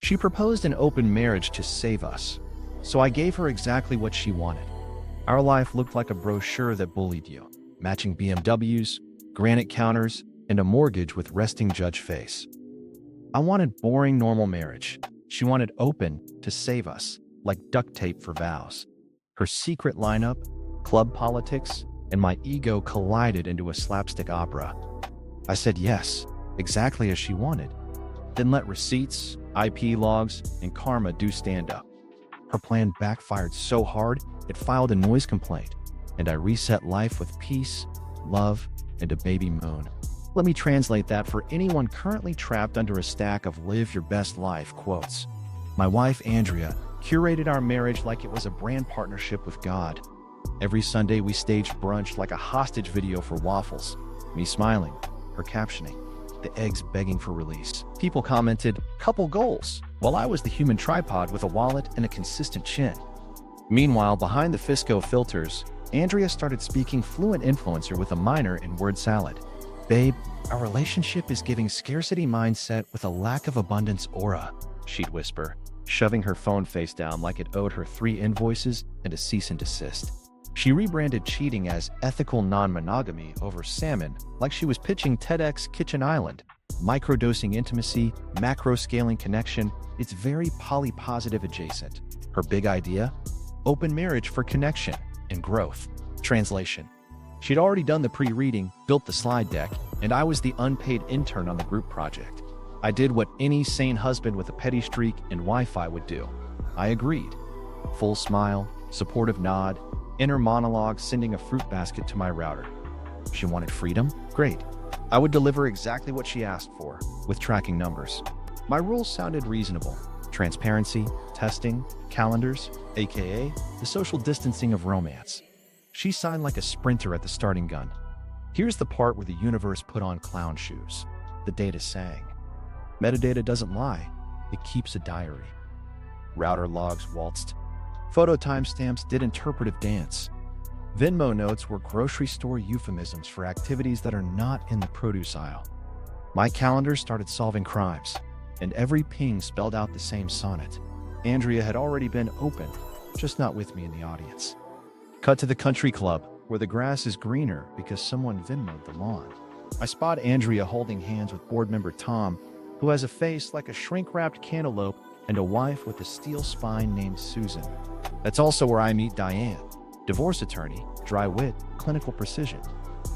She proposed an open marriage to save us, so I gave her exactly what she wanted. Our life looked like a brochure that bullied you, matching BMWs, granite counters, and a mortgage with resting judge face. I wanted boring normal marriage. She wanted open to save us, like duct tape for vows. Her secret lineup, club politics, and my ego collided into a slapstick opera. I said yes, exactly as she wanted, then let receipts, IP logs, and karma do stand up. Her plan backfired so hard, it filed a noise complaint, and I reset life with peace, love, and a baby moon. Let me translate that for anyone currently trapped under a stack of live your best life quotes. My wife, Andrea, curated our marriage like it was a brand partnership with God. Every Sunday, we staged brunch like a hostage video for waffles. Me smiling, her captioning, the eggs begging for release. People commented, couple goals, while I was the human tripod with a wallet and a consistent chin. Meanwhile, behind the Fisco filters, Andrea started speaking fluent influencer with a minor in word salad. Babe, our relationship is giving scarcity mindset with a lack of abundance aura, she'd whisper, shoving her phone face down like it owed her 3 invoices and a cease and desist. She rebranded cheating as ethical non-monogamy over salmon, like she was pitching TEDx Kitchen Island. Microdosing intimacy, macro-scaling connection, it's very poly-positive adjacent. Her big idea? Open marriage for connection and growth. Translation. She'd already done the pre-reading, built the slide deck, and I was the unpaid intern on the group project. I did what any sane husband with a petty streak and Wi-Fi would do. I agreed. Full smile, supportive nod, inner monologue sending a fruit basket to my router. She wanted freedom? Great. I would deliver exactly what she asked for, with tracking numbers. My rules sounded reasonable. Transparency, testing, calendars, aka the social distancing of romance. She signed like a sprinter at the starting gun. Here's the part where the universe put on clown shoes. The data sang. Metadata doesn't lie. It keeps a diary. Router logs waltzed. Photo timestamps did interpretive dance. Venmo notes were grocery store euphemisms for activities that are not in the produce aisle. My calendar started solving crimes, and every ping spelled out the same sonnet. Andrea had already been open, just not with me in the audience. Cut to the country club, where the grass is greener because someone Venmo'd the lawn. I spot Andrea holding hands with board member Tom, who has a face like a shrink-wrapped cantaloupe and a wife with a steel spine named Susan. That's also where I meet Diane, divorce attorney, dry wit, clinical precision.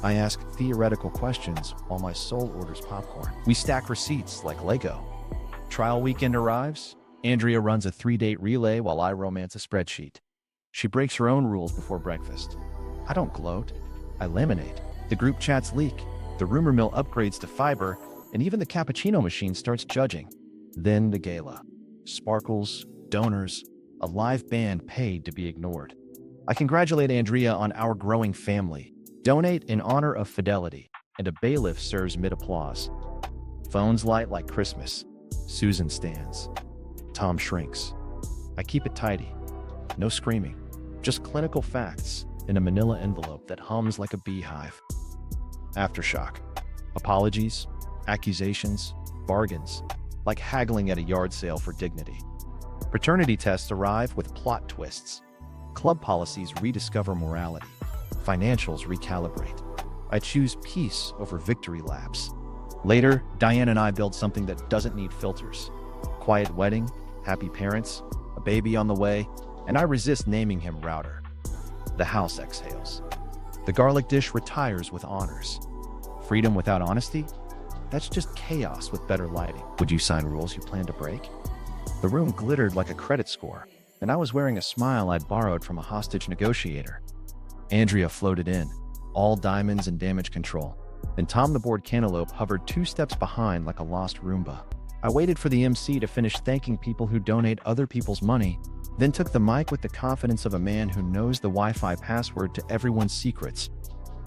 I ask theoretical questions while my soul orders popcorn. We stack receipts like Lego. Trial weekend arrives. Andrea runs a 3-date relay while I romance a spreadsheet. She breaks her own rules before breakfast. I don't gloat. I laminate. The group chats leak. The rumor mill upgrades to fiber, and even the cappuccino machine starts judging. Then the gala. Sparkles, donors, a live band paid to be ignored. I congratulate Andrea on our growing family, donate in honor of Fidelity, and a bailiff serves mid-applause. Phones light like Christmas. Susan stands. Tom shrinks. I keep it tidy. No screaming, just clinical facts in a manila envelope that hums like a beehive. Aftershock. Apologies, accusations, bargains, like haggling at a yard sale for dignity. Paternity tests arrive with plot twists. Club policies rediscover morality. Financials recalibrate. I choose peace over victory laps. Later, Diane and I build something that doesn't need filters. Quiet wedding, happy parents, a baby on the way, and I resist naming him Router. The house exhales. The garlic dish retires with honors. Freedom without honesty? That's just chaos with better lighting. Would you sign rules you plan to break? The room glittered like a credit score, and I was wearing a smile I'd borrowed from a hostage negotiator. Andrea floated in, all diamonds and damage control, and Tom the board cantaloupe hovered 2 steps behind like a lost Roomba. I waited for the MC to finish thanking people who donate other people's money, then took the mic with the confidence of a man who knows the Wi-Fi password to everyone's secrets.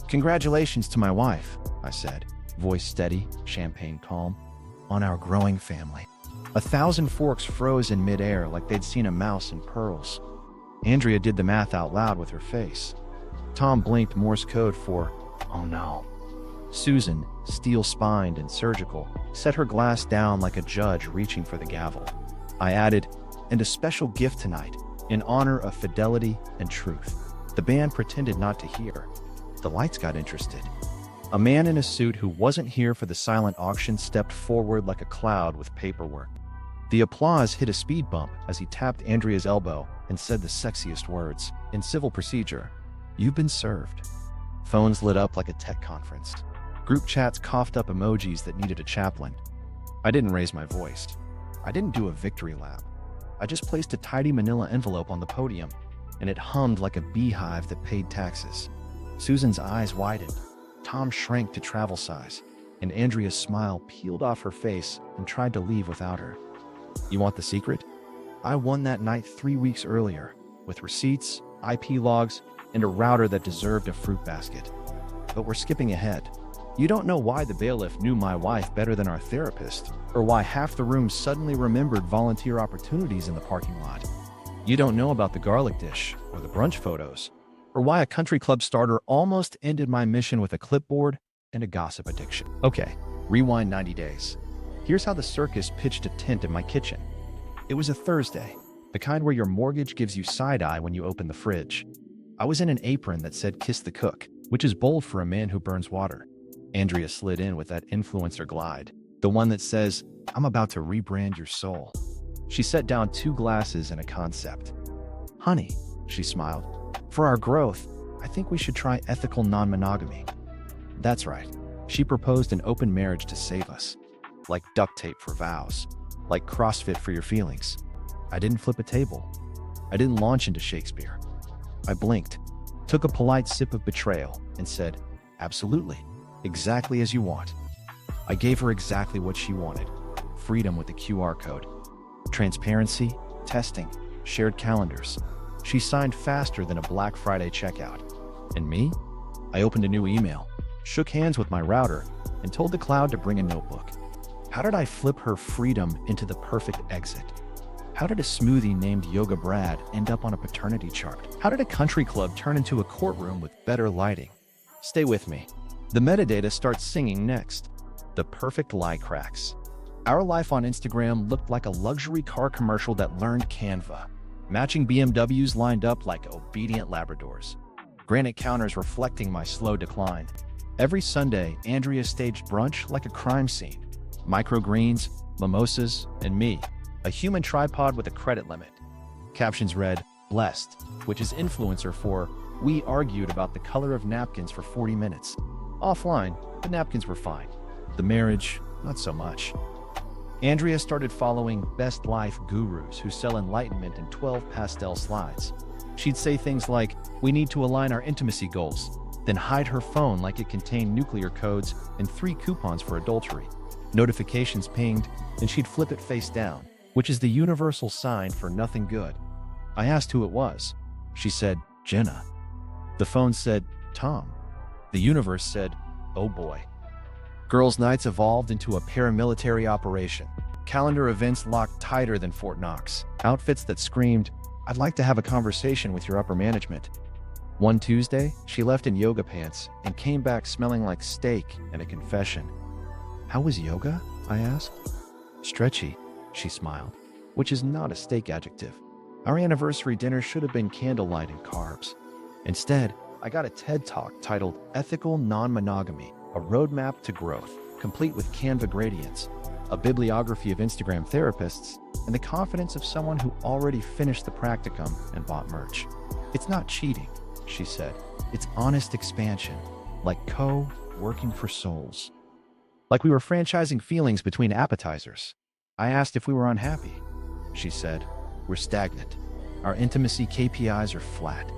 Congratulations to my wife, I said, voice steady, champagne calm, on our growing family. 1,000 forks froze in midair like they'd seen a mouse in pearls. Andrea did the math out loud with her face. Tom blinked Morse code for, oh no. Susan, steel-spined and surgical, set her glass down like a judge reaching for the gavel. I added, "And a special gift tonight, in honor of fidelity and truth." The band pretended not to hear. The lights got interested. A man in a suit who wasn't here for the silent auction stepped forward like a cloud with paperwork. The applause hit a speed bump as he tapped Andrea's elbow and said the sexiest words. "In civil procedure, you've been served." Phones lit up like a tech conference. Group chats coughed up emojis that needed a chaplain. I didn't raise my voice. I didn't do a victory lap. I just placed a tidy manila envelope on the podium, and it hummed like a beehive that paid taxes. Susan's eyes widened. Tom shrank to travel size, and Andrea's smile peeled off her face and tried to leave without her. You want the secret? I won that night 3 weeks earlier, with receipts, IP logs, and a router that deserved a fruit basket. But we're skipping ahead. You don't know why the bailiff knew my wife better than our therapist, or why half the room suddenly remembered volunteer opportunities in the parking lot. You don't know about the garlic dish, or the brunch photos, or why a country club starter almost ended my mission with a clipboard and a gossip addiction. Okay, rewind 90 days. Here's how the circus pitched a tent in my kitchen. It was a Thursday, the kind where your mortgage gives you side-eye when you open the fridge. I was in an apron that said "Kiss the Cook," which is bold for a man who burns water. Andrea slid in with that influencer glide, the one that says, "I'm about to rebrand your soul." She set down 2 glasses and a concept. "Honey," she smiled, "for our growth, I think we should try ethical non-monogamy." That's right. She proposed an open marriage to save us. Like duct tape for vows. Like CrossFit for your feelings. I didn't flip a table. I didn't launch into Shakespeare. I blinked, took a polite sip of betrayal, and said, "Absolutely. Exactly as you want." I gave her exactly what she wanted. Freedom with the QR code. Transparency, testing, shared calendars. She signed faster than a Black Friday checkout. And me? I opened a new email, shook hands with my router, and told the cloud to bring a notebook. How did I flip her freedom into the perfect exit? How did a smoothie named Yoga Brad end up on a paternity chart? How did a country club turn into a courtroom with better lighting? Stay with me. The metadata starts singing next. The perfect lie cracks. Our life on Instagram looked like a luxury car commercial that learned Canva. Matching BMWs lined up like obedient Labradors. Granite counters reflecting my slow decline. Every Sunday, Andrea staged brunch like a crime scene. Microgreens, mimosas, and me, a human tripod with a credit limit. Captions read, "Blessed," which is influencer for, "We argued about the color of napkins for 40 minutes. Offline, the napkins were fine. The marriage, not so much." Andrea started following best life gurus who sell enlightenment in 12 pastel slides. She'd say things like, "We need to align our intimacy goals," then hide her phone like it contained nuclear codes and 3 coupons for adultery. Notifications pinged, and she'd flip it face down, which is the universal sign for nothing good. I asked who it was. She said, "Jenna." The phone said, "Tom." The universe said, "Oh boy." Girls' nights evolved into a paramilitary operation. Calendar events locked tighter than Fort Knox. Outfits that screamed, "I'd like to have a conversation with your upper management." One Tuesday, she left in yoga pants and came back smelling like steak and a confession. "How was yoga?" I asked. "Stretchy," she smiled, which is not a steak adjective. Our anniversary dinner should have been candlelight and carbs. Instead, I got a TED Talk titled "Ethical Non-Monogamy, a Roadmap to Growth," complete with Canva gradients, a bibliography of Instagram therapists, and the confidence of someone who already finished the practicum and bought merch. "It's not cheating," she said. "It's honest expansion, like co-working for souls." Like we were franchising feelings between appetizers. I asked if we were unhappy. She said, "We're stagnant. Our intimacy KPIs are flat."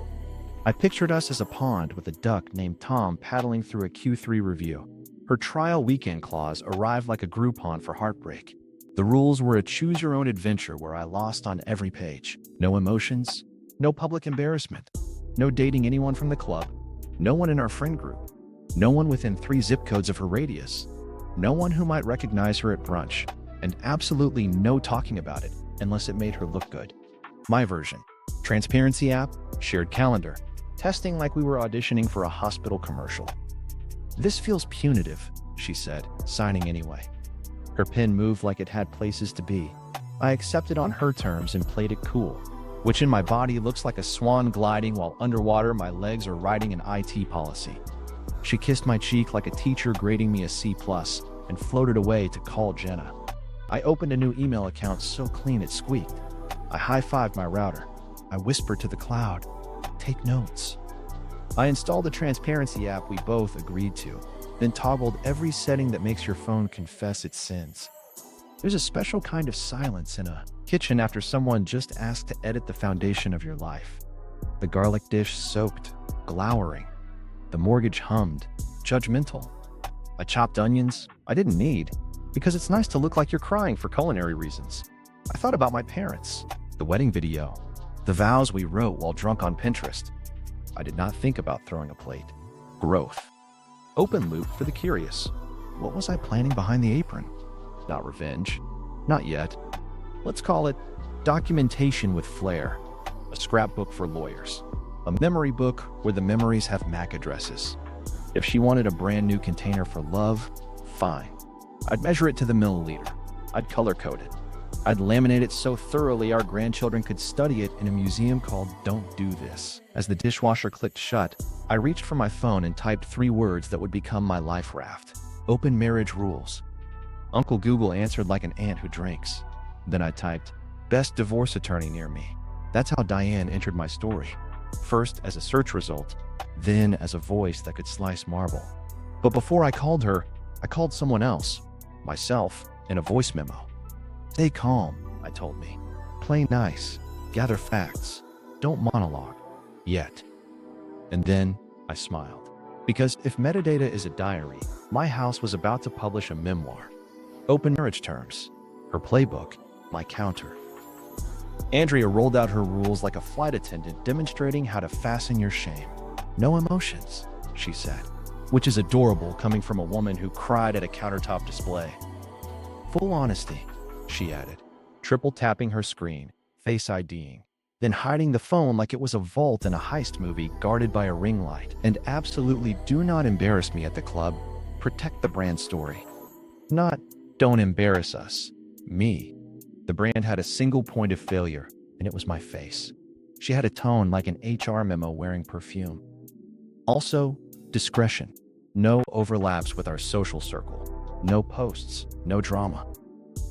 I pictured us as a pond with a duck named Tom paddling through a Q3 review. Her trial weekend clause arrived like a Groupon for heartbreak. The rules were a choose-your-own adventure where I lost on every page. No emotions, no public embarrassment, no dating anyone from the club, no one in our friend group, no one within 3 zip codes of her radius, no one who might recognize her at brunch, and absolutely no talking about it unless it made her look good. My version. Transparency app, shared calendar, testing like we were auditioning for a hospital commercial. "This feels punitive," she said, signing anyway. Her pen moved like it had places to be. I accepted on her terms and played it cool, which in my body looks like a swan gliding while underwater my legs are writing an IT policy. She kissed my cheek like a teacher grading me a C+ and floated away to call Jenna. I opened a new email account so clean it squeaked. I high-fived my router. I whispered to the cloud, "Take notes." I installed the transparency app we both agreed to, then toggled every setting that makes your phone confess its sins. There's a special kind of silence in a kitchen after someone just asked to edit the foundation of your life. The garlic dish soaked, glowering. The mortgage hummed, judgmental. I chopped onions I didn't need, because it's nice to look like you're crying for culinary reasons. I thought about my parents, the wedding video, the vows we wrote while drunk on Pinterest. I did not think about throwing a plate. Growth. Open loop for the curious. What was I planning behind the apron? Not revenge. Not yet. Let's call it documentation with flair. A scrapbook for lawyers. A memory book where the memories have MAC addresses. If she wanted a brand new container for love, fine. I'd measure it to the milliliter. I'd color code it. I'd laminate it so thoroughly our grandchildren could study it in a museum called Don't Do This. As the dishwasher clicked shut, I reached for my phone and typed 3 words that would become my life raft. Open marriage rules. Uncle Google answered like an ant who drinks. Then I typed, best divorce attorney near me. That's how Diane entered my story. First as a search result, then as a voice that could slice marble. But before I called her, I called someone else, myself, in a voice memo. Stay calm, I told me. Play nice. Gather facts. Don't monologue. Yet. And then I smiled. Because if metadata is a diary, my house was about to publish a memoir. Open marriage terms. Her playbook. My counter. Andrea rolled out her rules like a flight attendant demonstrating how to fasten your shame. No emotions, she said, which is adorable coming from a woman who cried at a countertop display. Full honesty, she added, triple tapping her screen, face IDing, then hiding the phone like it was a vault in a heist movie guarded by a ring light. And absolutely do not embarrass me at the club. Protect the brand story. Not, don't embarrass us. Me. The brand had a single point of failure, and it was my face. She had a tone like an HR memo wearing perfume. Also, discretion. No overlaps with our social circle. No posts, no drama.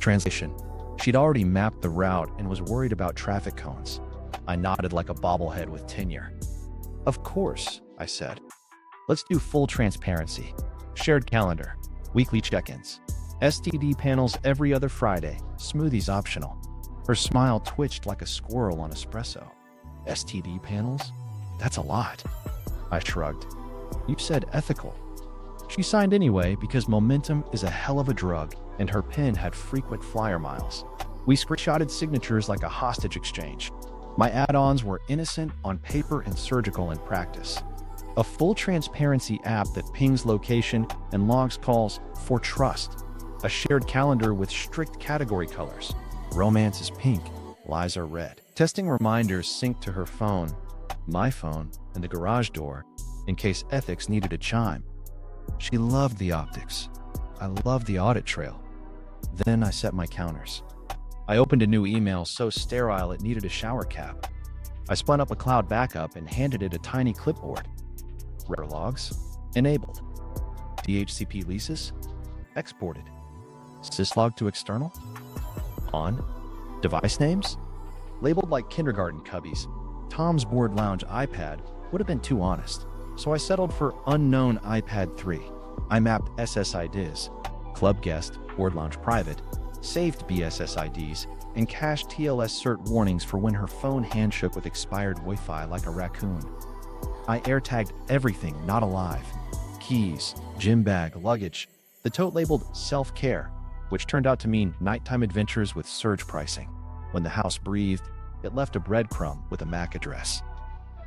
Translation. She'd already mapped the route and was worried about traffic cones. I nodded like a bobblehead with tenure. Of course, I said. Let's do full transparency. Shared calendar. Weekly check-ins. STD panels every other Friday. Smoothies optional. Her smile twitched like a squirrel on espresso. STD panels? That's a lot. I shrugged. You said ethical. She signed anyway because momentum is a hell of a drug, and her pen had frequent flyer miles. We screenshotted signatures like a hostage exchange. My add-ons were innocent on paper and surgical in practice. A full transparency app that pings location and logs calls for trust. A shared calendar with strict category colors. Romance is pink, lies are red. Testing reminders synced to her phone, my phone, and the garage door in case ethics needed a chime. She loved the optics. I loved the audit trail. Then I set my counters. I opened a new email so sterile it needed a shower cap. I spun up a cloud backup and handed it a tiny clipboard. Rare logs? Enabled. DHCP leases? Exported. Syslog to external? On. Device names? Labeled like kindergarten cubbies. Tom's Board Lounge iPad would have been too honest, so I settled for unknown iPad 3. I mapped SSIDs, Club Guest, Board Lounge Private, saved BSSIDs, and cached TLS cert warnings for when her phone handshook with expired Wi-Fi like a raccoon. I air-tagged everything not alive. Keys, gym bag, luggage. The tote labeled self-care, which turned out to mean nighttime adventures with surge pricing. When the house breathed, it left a breadcrumb with a MAC address.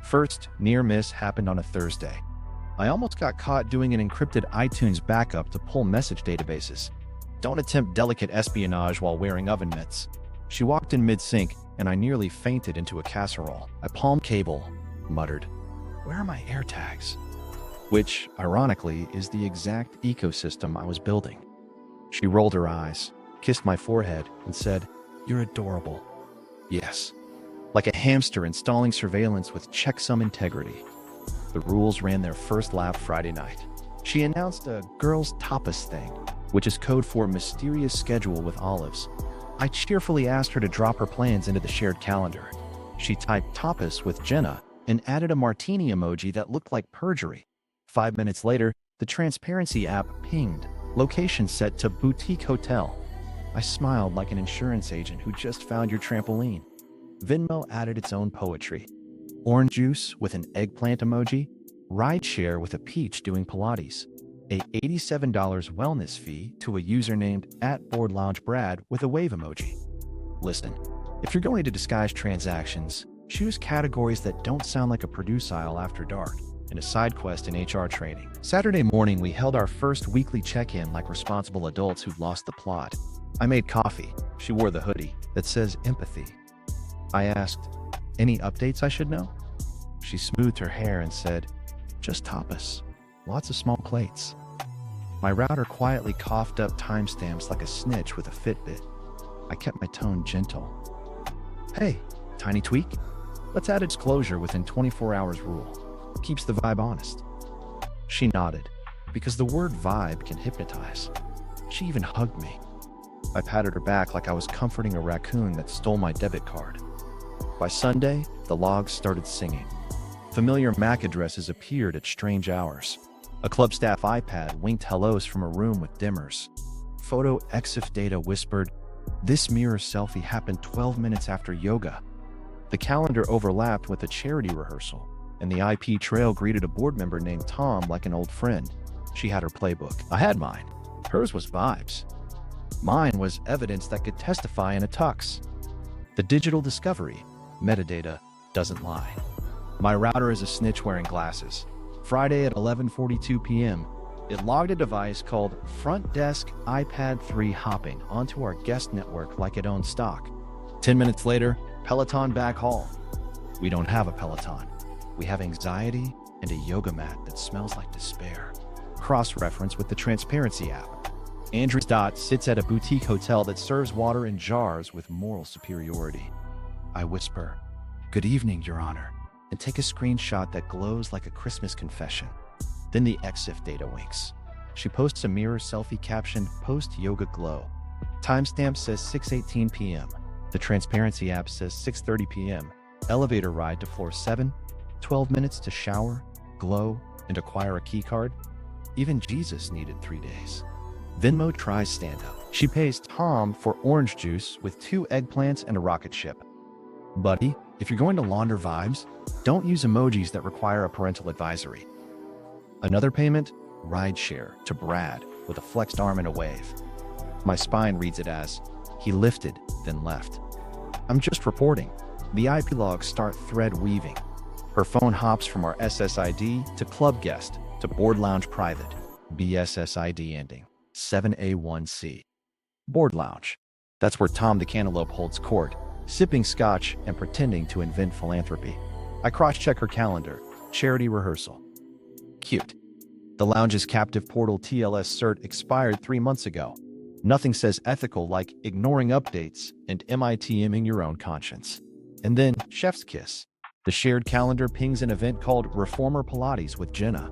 First near miss happened on a Thursday. I almost got caught doing an encrypted iTunes backup to pull message databases. Don't attempt delicate espionage while wearing oven mitts. She walked in mid-sync, and I nearly fainted into a casserole. I palmed cable, muttered, "Where are my AirTags?" Which, ironically, is the exact ecosystem I was building. She rolled her eyes, kissed my forehead, and said, You're adorable. Yes. Like a hamster installing surveillance with checksum integrity. The rules ran their first lap Friday night. She announced a girls' tapas thing, which is code for mysterious schedule with olives. I cheerfully asked her to drop her plans into the shared calendar. She typed tapas with Jenna and added a martini emoji that looked like perjury. 5 minutes later, the transparency app pinged, location set to boutique hotel. I smiled like an insurance agent who just found your trampoline. Venmo added its own poetry. Orange juice with an eggplant emoji, rideshare with a peach doing Pilates, a $87 wellness fee to a user named @BoardLoungeBrad with a wave emoji. Listen, if you're going to disguise transactions, choose categories that don't sound like a produce aisle after dark and a side quest in HR training. Saturday morning, we held our first weekly check-in like responsible adults who'd lost the plot. I made coffee. She wore the hoodie that says empathy. I asked, any updates I should know? She smoothed her hair and said, just tapas. Lots of small plates. My router quietly coughed up timestamps like a snitch with a Fitbit. I kept my tone gentle. Hey, tiny tweak? Let's add a disclosure within 24 hours rule. Keeps the vibe honest. She nodded, because the word vibe can hypnotize. She even hugged me. I patted her back like I was comforting a raccoon that stole my debit card. By Sunday, the logs started singing. Familiar MAC addresses appeared at strange hours. A club staff iPad winked hellos from a room with dimmers. Photo EXIF data whispered, this mirror selfie happened 12 minutes after yoga. The calendar overlapped with a charity rehearsal, and the IP trail greeted a board member named Tom like an old friend. She had her playbook. I had mine. Hers was vibes. Mine was evidence that could testify in a tux. The digital discovery, metadata, doesn't lie. My router is a snitch wearing glasses. Friday at 11:42 p.m., it logged a device called Front Desk iPad 3 hopping onto our guest network like it owned stock. 10 minutes later, Peloton back hall. We don't have a Peloton. We have anxiety and a yoga mat that smells like despair. Cross-reference with the transparency app. Andrew's Dot sits at a boutique hotel that serves water in jars with moral superiority. I whisper, good evening, Your Honor, and take a screenshot that glows like a Christmas confession. Then the EXIF data winks. She posts a mirror selfie captioned, post-yoga glow. Timestamp says 6:18 p.m. The transparency app says 6:30 p.m. Elevator ride to floor 7, 12 minutes to shower, glow, and acquire a key card. Even Jesus needed 3 days. Venmo tries stand-up. She pays Tom for orange juice with 2 eggplants and a rocket ship. Buddy, if you're going to launder vibes, don't use emojis that require a parental advisory. Another payment, rideshare to Brad with a flexed arm and a wave. My spine reads it as, he lifted, then left. I'm just reporting. The IP logs start thread weaving. Her phone hops from our SSID to club guest to board lounge private, BSSID ending, 7A1C. Board lounge. That's where Tom the Cantaloupe holds court, sipping scotch and pretending to invent philanthropy. I cross-check her calendar, charity rehearsal. Cute. The lounge's captive portal TLS cert expired 3 months ago. Nothing says ethical like ignoring updates and MITMing your own conscience. And then, chef's kiss. The shared calendar pings an event called Reformer Pilates with Jenna.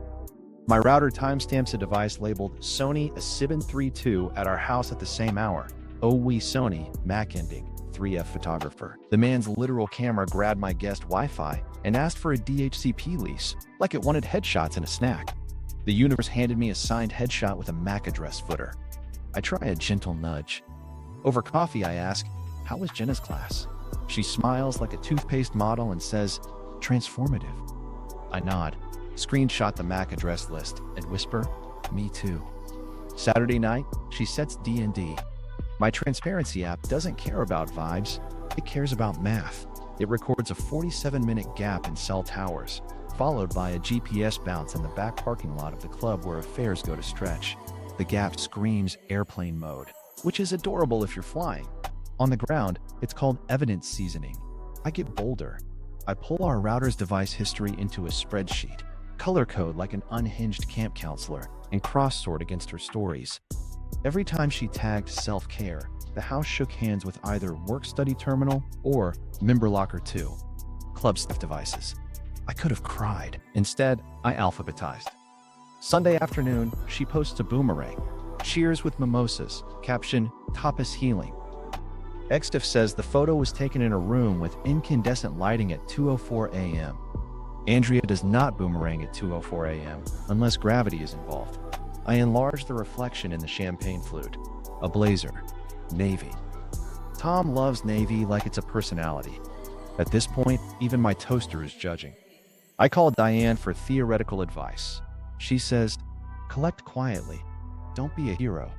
My router timestamps a device labeled Sony A732 at our house at the same hour. Oh we Sony, Mac ending, 3F photographer. The man's literal camera grabbed my guest Wi-Fi and asked for a DHCP lease, like it wanted headshots and a snack. The universe handed me a signed headshot with a MAC address footer. I try a gentle nudge. Over coffee, I ask, how was Jenna's class? She smiles like a toothpaste model and says, transformative. I nod, screenshot the MAC address list, and whisper, me too. Saturday night, she sets D&D. My transparency app doesn't care about vibes, it cares about math. It records a 47-minute gap in cell towers, followed by a GPS bounce in the back parking lot of the club where affairs go to stretch. The gap screams airplane mode, which is adorable if you're flying. On the ground, it's called evidence seasoning. I get bolder. I pull our router's device history into a spreadsheet, color code like an unhinged camp counselor, and cross-sort against her stories. Every time she tagged self-care, the house shook hands with either work-study terminal or member locker 2, club stuff devices. I could have cried. Instead, I alphabetized. Sunday afternoon, she posts a boomerang. Cheers with mimosas. Caption, tapas healing. Extif says the photo was taken in a room with incandescent lighting at 2:04 a.m. Andrea does not boomerang at 2:04 a.m. unless gravity is involved. I enlarge the reflection in the champagne flute. A blazer. Navy. Tom loves navy like it's a personality. At this point, even my toaster is judging. I call Diane for theoretical advice. She says, collect quietly. Don't be a hero.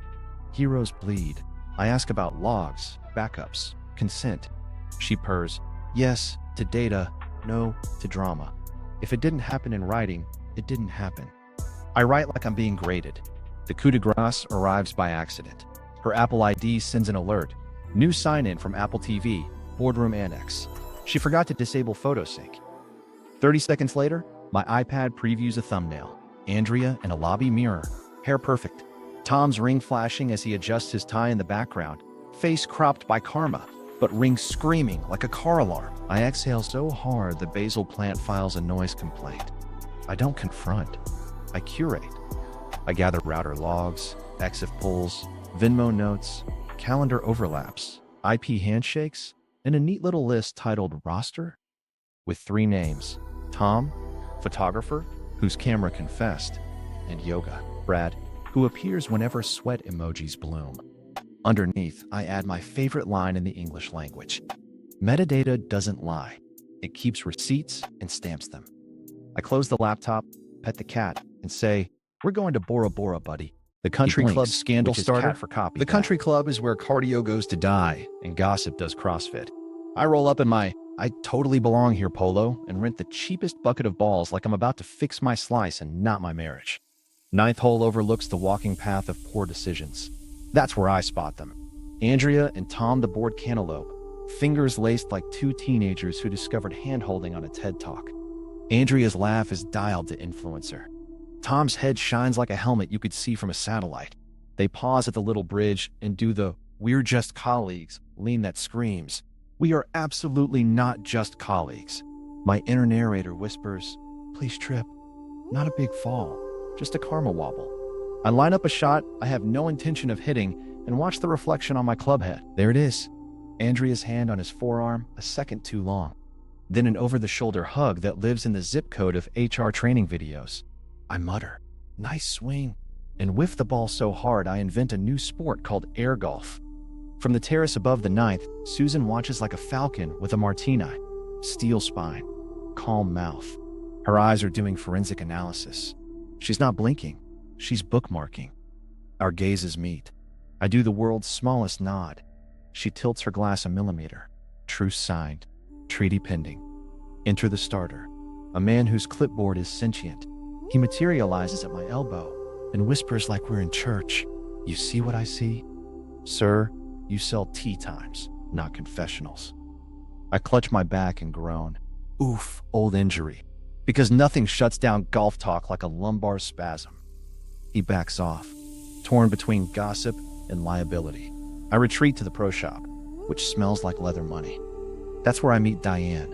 Heroes bleed. I ask about logs, backups, consent. She purrs, yes to data, no to drama. If it didn't happen in writing, it didn't happen. I write like I'm being graded. The coup de grace arrives by accident. Her Apple ID sends an alert. New sign-in from Apple TV, boardroom annex. She forgot to disable photo sync. 30 seconds later, my iPad previews a thumbnail. Andrea in a lobby mirror, hair perfect. Tom's ring flashing as he adjusts his tie in the background, face cropped by karma, but ring screaming like a car alarm. I exhale so hard the basil plant files a noise complaint. I don't confront, I curate. I gather router logs, EXIF pulls, Venmo notes, calendar overlaps, IP handshakes, and a neat little list titled Roster with 3 names: Tom, photographer, whose camera confessed, and Yoga, Brad, who appears whenever sweat emojis bloom. Underneath, I add my favorite line in the English language. Metadata doesn't lie. It keeps receipts and stamps them. I close the laptop, pet the cat, and say, we're going to Bora Bora, buddy. The country club scandal starter for copy. The country club is where cardio goes to die and gossip does CrossFit. I roll up in my I totally belong here polo and rent the cheapest bucket of balls like I'm about to fix my slice and not my marriage. Ninth hole overlooks the walking path of poor decisions. That's where I spot them. Andrea and Tom the bored cantaloupe, fingers laced like 2 teenagers who discovered hand-holding on a TED Talk. Andrea's laugh is dialed to influencer. Tom's head shines like a helmet you could see from a satellite. They pause at the little bridge and do the "we're just colleagues" lean that screams, "We are absolutely not just colleagues." My inner narrator whispers, please trip. Not a big fall, just a karma wobble. I line up a shot I have no intention of hitting and watch the reflection on my club head. There it is. Andrea's hand on his forearm, a second too long. Then an over-the-shoulder hug that lives in the zip code of HR training videos. I mutter, nice swing, and whiff the ball so hard I invent a new sport called air golf. From the terrace above the 9th, Susan watches like a falcon with a martini. Steel spine, calm mouth. Her eyes are doing forensic analysis. She's not blinking, she's bookmarking. Our gazes meet. I do the world's smallest nod. She tilts her glass a millimeter. Truce signed, treaty pending. Enter the starter, a man whose clipboard is sentient. He materializes at my elbow and whispers like we're in church. You see what I see? Sir, you sell tea times, not confessionals. I clutch my back and groan. Oof, old injury. Because nothing shuts down golf talk like a lumbar spasm. He backs off, torn between gossip and liability. I retreat to the pro shop, which smells like leather money. That's where I meet Diane.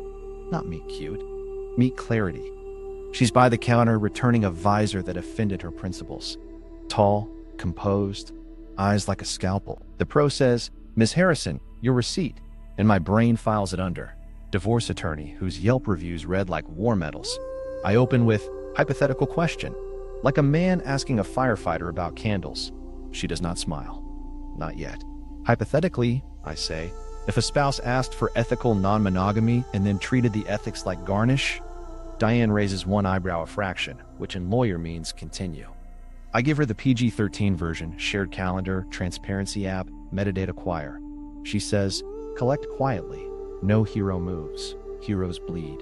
Not meet cute, meet clarity. She's by the counter returning a visor that offended her principals. Tall, composed, eyes like a scalpel. The pro says, Ms. Harrison, your receipt, and my brain files it under. Divorce attorney whose Yelp reviews read like war medals. I open with, hypothetical question, like a man asking a firefighter about candles. She does not smile. Not yet. Hypothetically, I say, if a spouse asked for ethical non-monogamy and then treated the ethics like garnish, Diane raises one eyebrow a fraction, which in lawyer means continue. I give her the PG-13 version, shared calendar, transparency app, metadata choir. She says, collect quietly. No hero moves. Heroes bleed.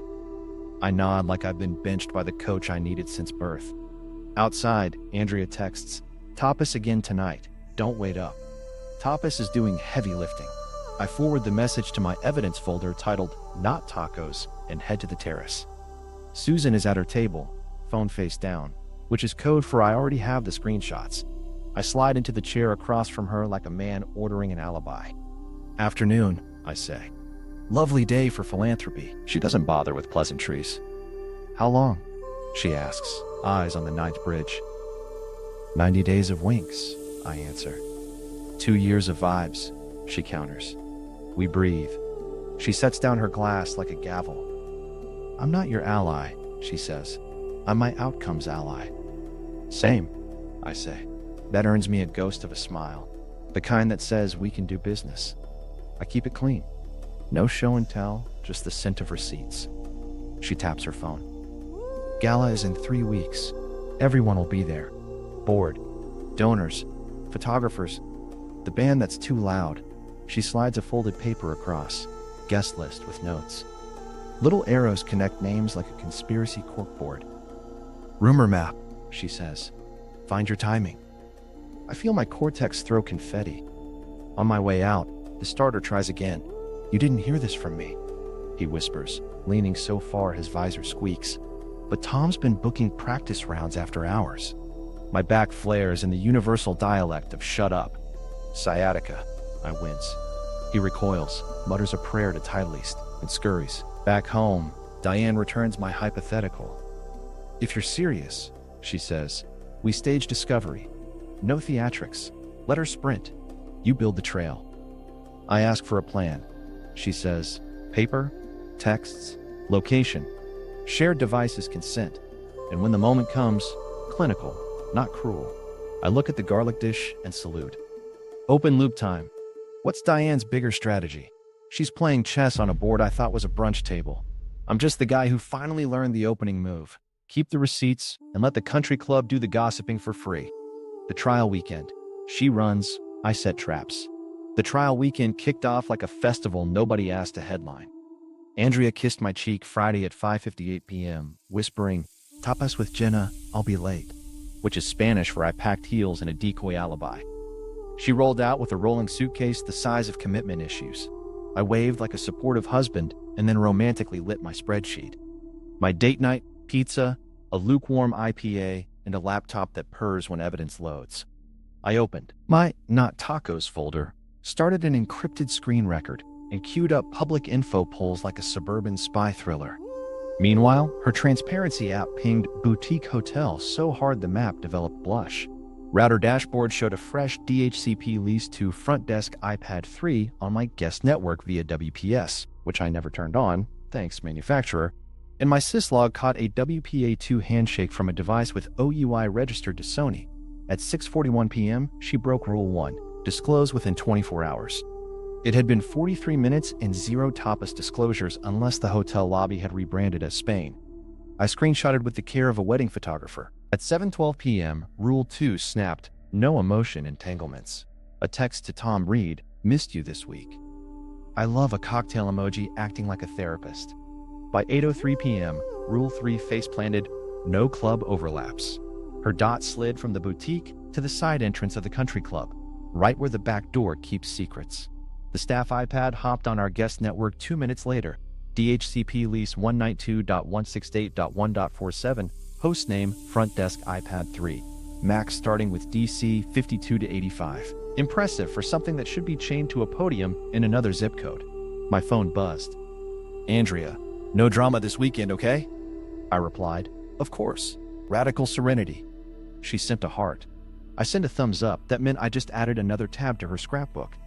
I nod like I've been benched by the coach I needed since birth. Outside, Andrea texts, tapas again tonight. Don't wait up. Tapas is doing heavy lifting. I forward the message to my evidence folder titled Not Tacos and head to the terrace. Susan is at her table, phone face down, which is code for I already have the screenshots. I slide into the chair across from her like a man ordering an alibi. Afternoon, I say. Lovely day for philanthropy. She doesn't bother with pleasantries. How long? She asks, eyes on the ninth bridge. 90 days of winks, I answer. 2 years of vibes, she counters. We breathe. She sets down her glass like a gavel. I'm not your ally, she says. I'm my outcomes ally. Same, I say. That earns me a ghost of a smile. The kind that says we can do business. I keep it clean. No show and tell, just the scent of receipts. She taps her phone. Gala is in 3 weeks. Everyone will be there. Board, donors, photographers, the band that's too loud. She slides a folded paper across. Guest list with notes. Little arrows connect names like a conspiracy corkboard. Rumor map, she says. Find your timing. I feel my cortex throw confetti. On my way out, the starter tries again. You didn't hear this from me, he whispers, leaning so far his visor squeaks. But Tom's been booking practice rounds after hours. My back flares in the universal dialect of shut up. Sciatica, I wince. He recoils, mutters a prayer to Titleist, and scurries. Back home, Diane returns my hypothetical. If you're serious, she says, we stage discovery. No theatrics. Let her sprint. You build the trail. I ask for a plan. She says, paper, texts, location, shared devices consent, and when the moment comes, clinical, not cruel. I look at the garlic dish and salute. Open loop time. What's Diane's bigger strategy? She's playing chess on a board I thought was a brunch table. I'm just the guy who finally learned the opening move. Keep the receipts and let the country club do the gossiping for free. The trial weekend. She runs, I set traps. The trial weekend kicked off like a festival nobody asked to headline. Andrea kissed my cheek Friday at 5:58 p.m., whispering, "Tapas with Jenna, I'll be late," which is Spanish for I packed heels and a decoy alibi. She rolled out with a rolling suitcase the size of commitment issues. I waved like a supportive husband and then romantically lit my spreadsheet. My date night, pizza, a lukewarm IPA, and a laptop that purrs when evidence loads. I opened my Not Tacos folder, started an encrypted screen record, and queued up public info polls like a suburban spy thriller. Meanwhile, her transparency app pinged boutique hotel so hard the map developed blush. Router dashboard showed a fresh DHCP lease to front desk iPad 3 on my guest network via WPS, which I never turned on, thanks manufacturer, and my syslog caught a WPA2 handshake from a device with OUI registered to Sony. At 6:41 p.m., she broke Rule 1, disclose within 24 hours. It had been 43 minutes and 0 tapas disclosures unless the hotel lobby had rebranded as Spain. I screenshotted with the care of a wedding photographer. At 7:12 p.m., Rule 2 snapped, no emotion entanglements. A text to Tom Reed, missed you this week. I love a cocktail emoji acting like a therapist. By 8:03 p.m., Rule 3 face-planted, no club overlaps. Her dot slid from the boutique to the side entrance of the country club, right where the back door keeps secrets. The staff iPad hopped on our guest network 2 minutes later. DHCP lease 192.168.1.47, host name front desk iPad 3. Max starting with DC 52 to 85. Impressive for something that should be chained to a podium in another zip code. My phone buzzed. Andrea, no drama this weekend, okay? I replied, of course. Radical serenity. She sent a heart. I sent a thumbs up. That meant I just added another tab to her scrapbook.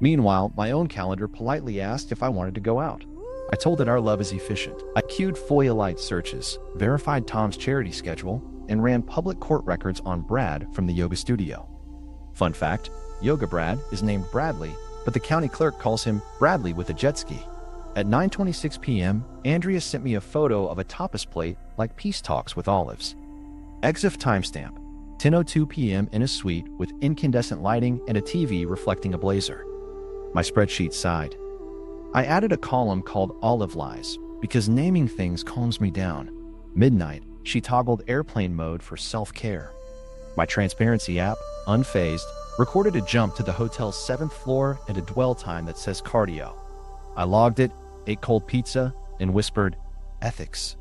Meanwhile, my own calendar politely asked if I wanted to go out. I told it our love is efficient. I queued FOIA-lite searches, verified Tom's charity schedule, and ran public court records on Brad from the yoga studio. Fun fact, Yoga Brad is named Bradley, but the county clerk calls him Bradley with a jet ski. At 9:26 p.m., Andrea sent me a photo of a tapas plate like peace talks with olives. EXIF timestamp, 10:02 p.m. in a suite with incandescent lighting and a TV reflecting a blazer. My spreadsheet sighed. I added a column called Olive Lies because naming things calms me down. Midnight, she toggled airplane mode for self-care. My transparency app, unfazed, recorded a jump to the hotel's 7th floor and a dwell time that says cardio. I logged it, ate cold pizza, and whispered, ethics.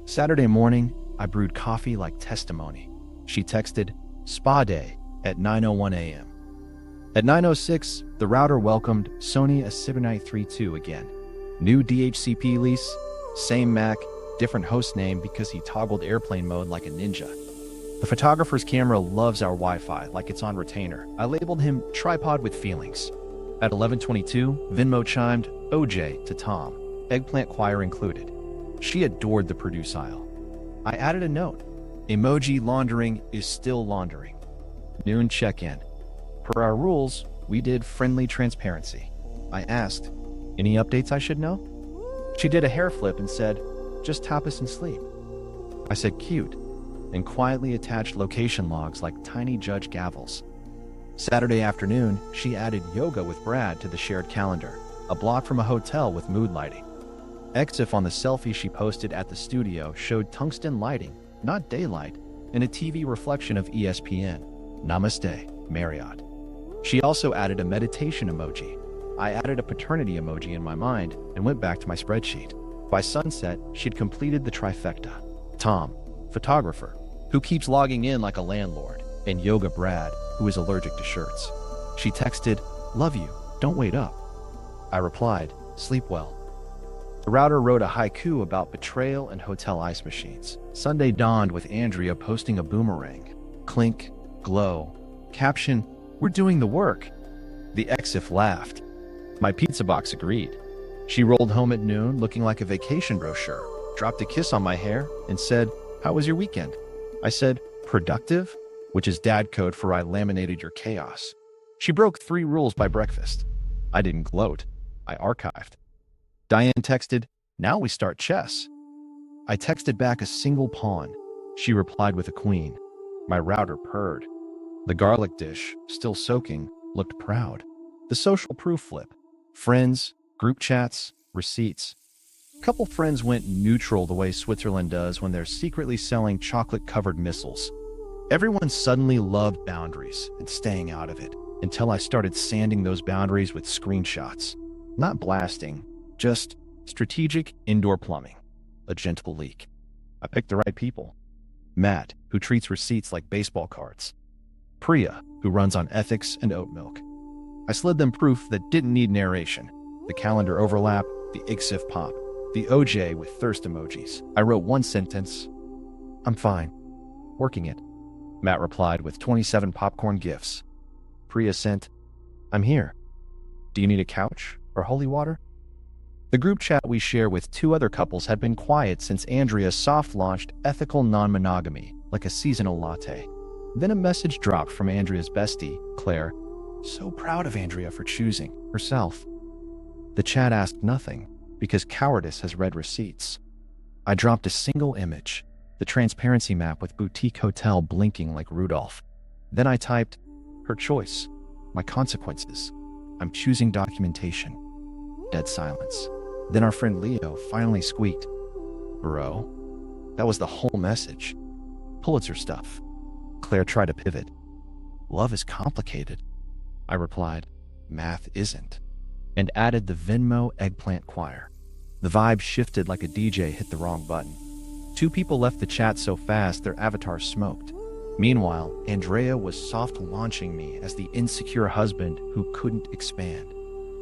Saturday morning, I brewed coffee like testimony. She texted, spa day, at 9:01 a.m. At 9:06, the router welcomed Sony A7932 again. New DHCP lease, same Mac, different host name because he toggled airplane mode like a ninja. The photographer's camera loves our Wi-Fi like it's on retainer. I labeled him Tripod with Feelings. At 11:22, Venmo chimed OJ to Tom, eggplant choir included. She adored the produce aisle. I added a note. Emoji laundering is still laundering. Noon check-in. Per our rules, we did friendly transparency. I asked, any updates I should know? She did a hair flip and said, just tapas and sleep. I said cute, and quietly attached location logs like tiny judge gavels. Saturday afternoon, she added yoga with Brad to the shared calendar, a block from a hotel with mood lighting. EXIF on the selfie she posted at the studio showed tungsten lighting, not daylight, and a TV reflection of ESPN. Namaste, Marriott. She also added a meditation emoji. I added a paternity emoji in my mind and went back to my spreadsheet. By sunset, she'd completed the trifecta. Tom, photographer, who keeps logging in like a landlord, and Yoga Brad, who is allergic to shirts. She texted, love you, don't wait up. I replied, sleep well. The router wrote a haiku about betrayal and hotel ice machines. Sunday dawned with Andrea posting a boomerang. Clink, glow. Caption, we're doing the work. The EXIF laughed. My pizza box agreed. She rolled home at noon looking like a vacation brochure, dropped a kiss on my hair, and said, how was your weekend? I said, productive, which is dad code for I laminated your chaos. She broke 3 rules by breakfast. I didn't gloat. I archived. Diane texted, now we start chess. I texted back a single pawn. She replied with a queen. My router purred. The garlic dish, still soaking, looked proud. The social proof flip. Friends, group chats, receipts. Couple friends went neutral the way Switzerland does when they're secretly selling chocolate-covered missiles. Everyone suddenly loved boundaries and staying out of it, until I started sanding those boundaries with screenshots. Not blasting, just strategic indoor plumbing. A gentle leak. I picked the right people. Matt, who treats receipts like baseball cards. Priya, who runs on ethics and oat milk. I slid them proof that didn't need narration. The calendar overlap, the EXIF pop, the OJ with thirst emojis. I wrote one sentence. I'm fine. Working it. Matt replied with 27 popcorn gifs. Priya sent, I'm here. Do you need a couch or holy water? The group chat we share with 2 other couples had been quiet since Andrea soft-launched ethical non-monogamy, like a seasonal latte. Then a message dropped from Andrea's bestie, Claire. So proud of Andrea for choosing herself. The chat asked nothing, because cowardice has read receipts. I dropped a single image, the transparency map with boutique hotel blinking like Rudolph. Then I typed, her choice, my consequences. I'm choosing documentation. Dead silence. Then our friend Leo finally squeaked, bro. That was the whole message. Pulitzer stuff. Claire tried to pivot. Love is complicated. I replied, math isn't, and added the Venmo eggplant choir. The vibe shifted like a DJ hit the wrong button. 2 people left the chat so fast their avatars smoked. Meanwhile, Andrea was soft launching me as the insecure husband who couldn't expand.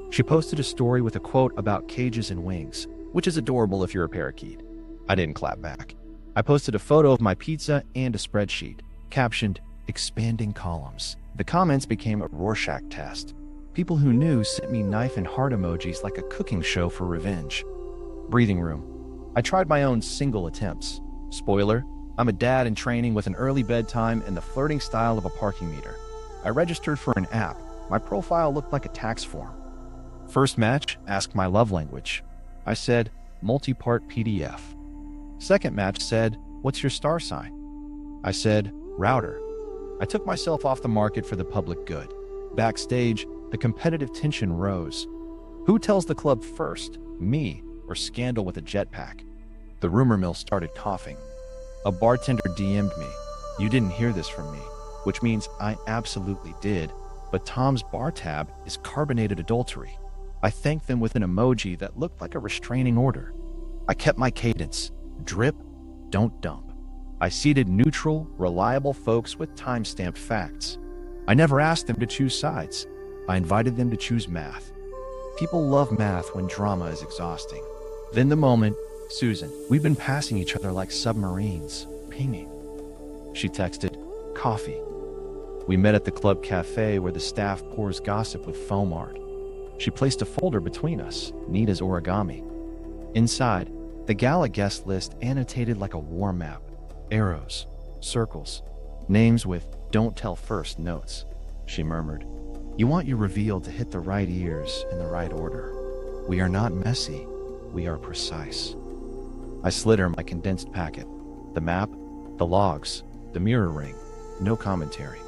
She posted a story with a quote about cages and wings, which is adorable if you're a parakeet. I didn't clap back. I posted a photo of my pizza and a spreadsheet, captioned, expanding columns. The comments became a Rorschach test. People who knew sent me knife and heart emojis like a cooking show for revenge. Breathing room. I tried my own single attempts. Spoiler, I'm a dad in training with an early bedtime and the flirting style of a parking meter. I registered for an app. My profile looked like a tax form. First match asked my love language. I said, multi-part PDF. Second match said, what's your star sign? I said, router. I took myself off the market for the public good. Backstage, the competitive tension rose. Who tells the club first, me or Scandal with a jetpack? The rumor mill started coughing. A bartender DM'd me. You didn't hear this from me, which means I absolutely did, but Tom's bar tab is carbonated adultery. I thanked them with an emoji that looked like a restraining order. I kept my cadence. Drip, don't dump. I seeded neutral, reliable folks with time-stamped facts. I never asked them to choose sides. I invited them to choose math. People love math when drama is exhausting. Then the moment, Susan, we've been passing each other like submarines, pinging. She texted, coffee. We met at the club cafe where the staff pours gossip with foam art. She placed a folder between us, neat as origami. Inside, the Gala guest list annotated like a war map. Arrows, circles, names with "don't tell first" notes. She murmured, "You want your reveal to hit the right ears in the right order. We are not messy, we are precise." I slid her my condensed packet. The map, the logs, the mirror ring, no commentary.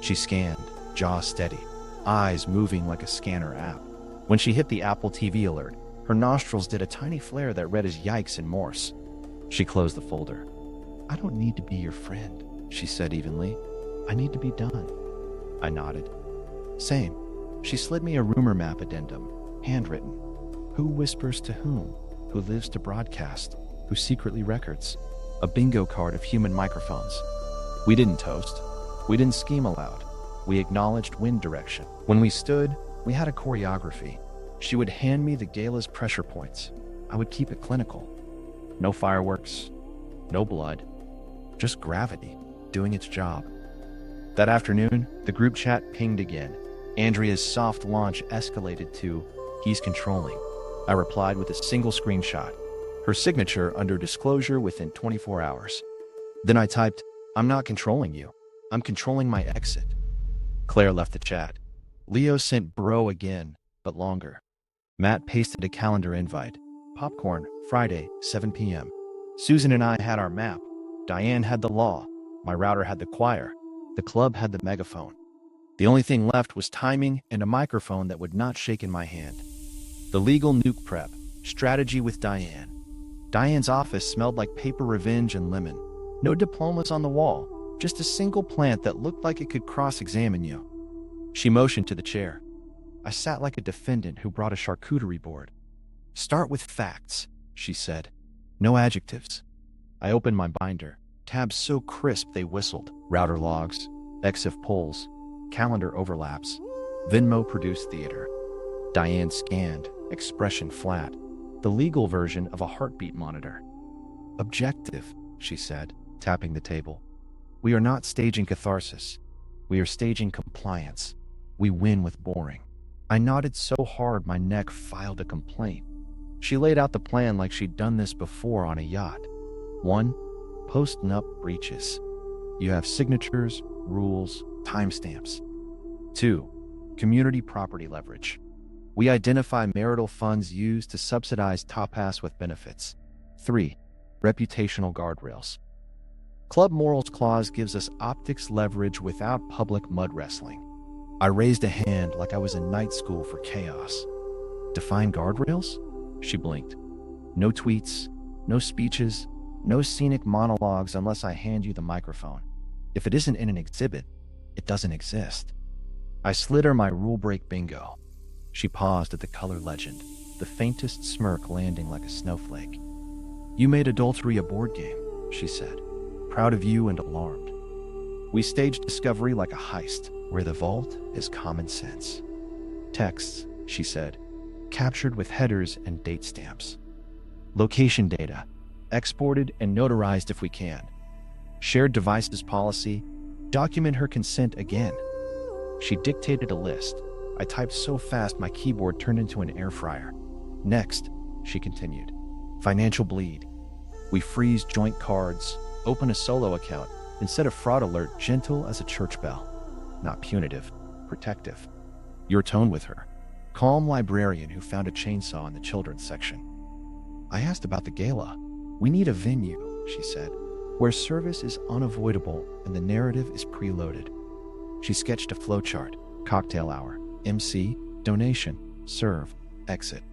She scanned, jaw steady, eyes moving like a scanner app. When she hit the Apple TV alert, her nostrils did a tiny flare that read as yikes in Morse. She closed the folder. "I don't need to be your friend," she said evenly. "I need to be done." I nodded. "Same." She slid me a rumor map addendum, handwritten. Who whispers to whom? Who lives to broadcast? Who secretly records? A bingo card of human microphones. We didn't toast. We didn't scheme aloud. We acknowledged wind direction. When we stood, we had a choreography. She would hand me the Gala's pressure points. I would keep it clinical. No fireworks, no blood, just gravity doing its job. That afternoon, the group chat pinged again. Andrea's soft launch escalated to, "He's controlling." I replied with a single screenshot. Her signature under disclosure within 24 hours. Then I typed, "I'm not controlling you. I'm controlling my exit." Claire left the chat. Leo sent bro again, but longer. Matt pasted a calendar invite. Popcorn, Friday, 7 p.m. Susan and I had our map. Diane had the law. My router had the choir. The club had the megaphone. The only thing left was timing and a microphone that would not shake in my hand. The legal nuke prep, strategy with Diane. Diane's office smelled like paper revenge and lemon. No diplomas on the wall, just a single plant that looked like it could cross-examine you. She motioned to the chair. I sat like a defendant who brought a charcuterie board. "Start with facts," she said. "No adjectives." I opened my binder, tabs so crisp they whistled. Router logs, EXIF polls, calendar overlaps. Venmo produced theater. Diane scanned, expression flat. The legal version of a heartbeat monitor. "Objective," she said, tapping the table. "We are not staging catharsis. We are staging compliance. We win with boring." I nodded so hard my neck filed a complaint. She laid out the plan like she'd done this before on a yacht. 1. Post-nup breaches. You have signatures, rules, timestamps. 2. Community property leverage. We identify marital funds used to subsidize top ass with benefits. 3. Reputational guardrails. Club morals clause gives us optics leverage without public mud wrestling. I raised a hand like I was in night school for chaos. "Define guardrails?" She blinked. "No tweets, no speeches, no scenic monologues unless I hand you the microphone. If it isn't in an exhibit, it doesn't exist." I slid her my rule break bingo. She paused at the color legend, the faintest smirk landing like a snowflake. "You made adultery a board game," she said. "Proud of you and alarmed." We staged discovery like a heist, where the vault is common sense. "Texts," she said, "captured with headers and date stamps. Location data, exported and notarized if we can. Shared devices policy, document her consent again." She dictated a list. I typed so fast my keyboard turned into an air fryer. "Next," she continued, "financial bleed. We freeze joint cards, open a solo account, and set a fraud alert gentle as a church bell. Not punitive, protective. Your tone with her. Calm librarian who found a chainsaw in the children's section." I asked about the gala. "We need a venue," she said, "where service is unavoidable and the narrative is preloaded." She sketched a flowchart. Cocktail hour, MC, donation, serve, exit.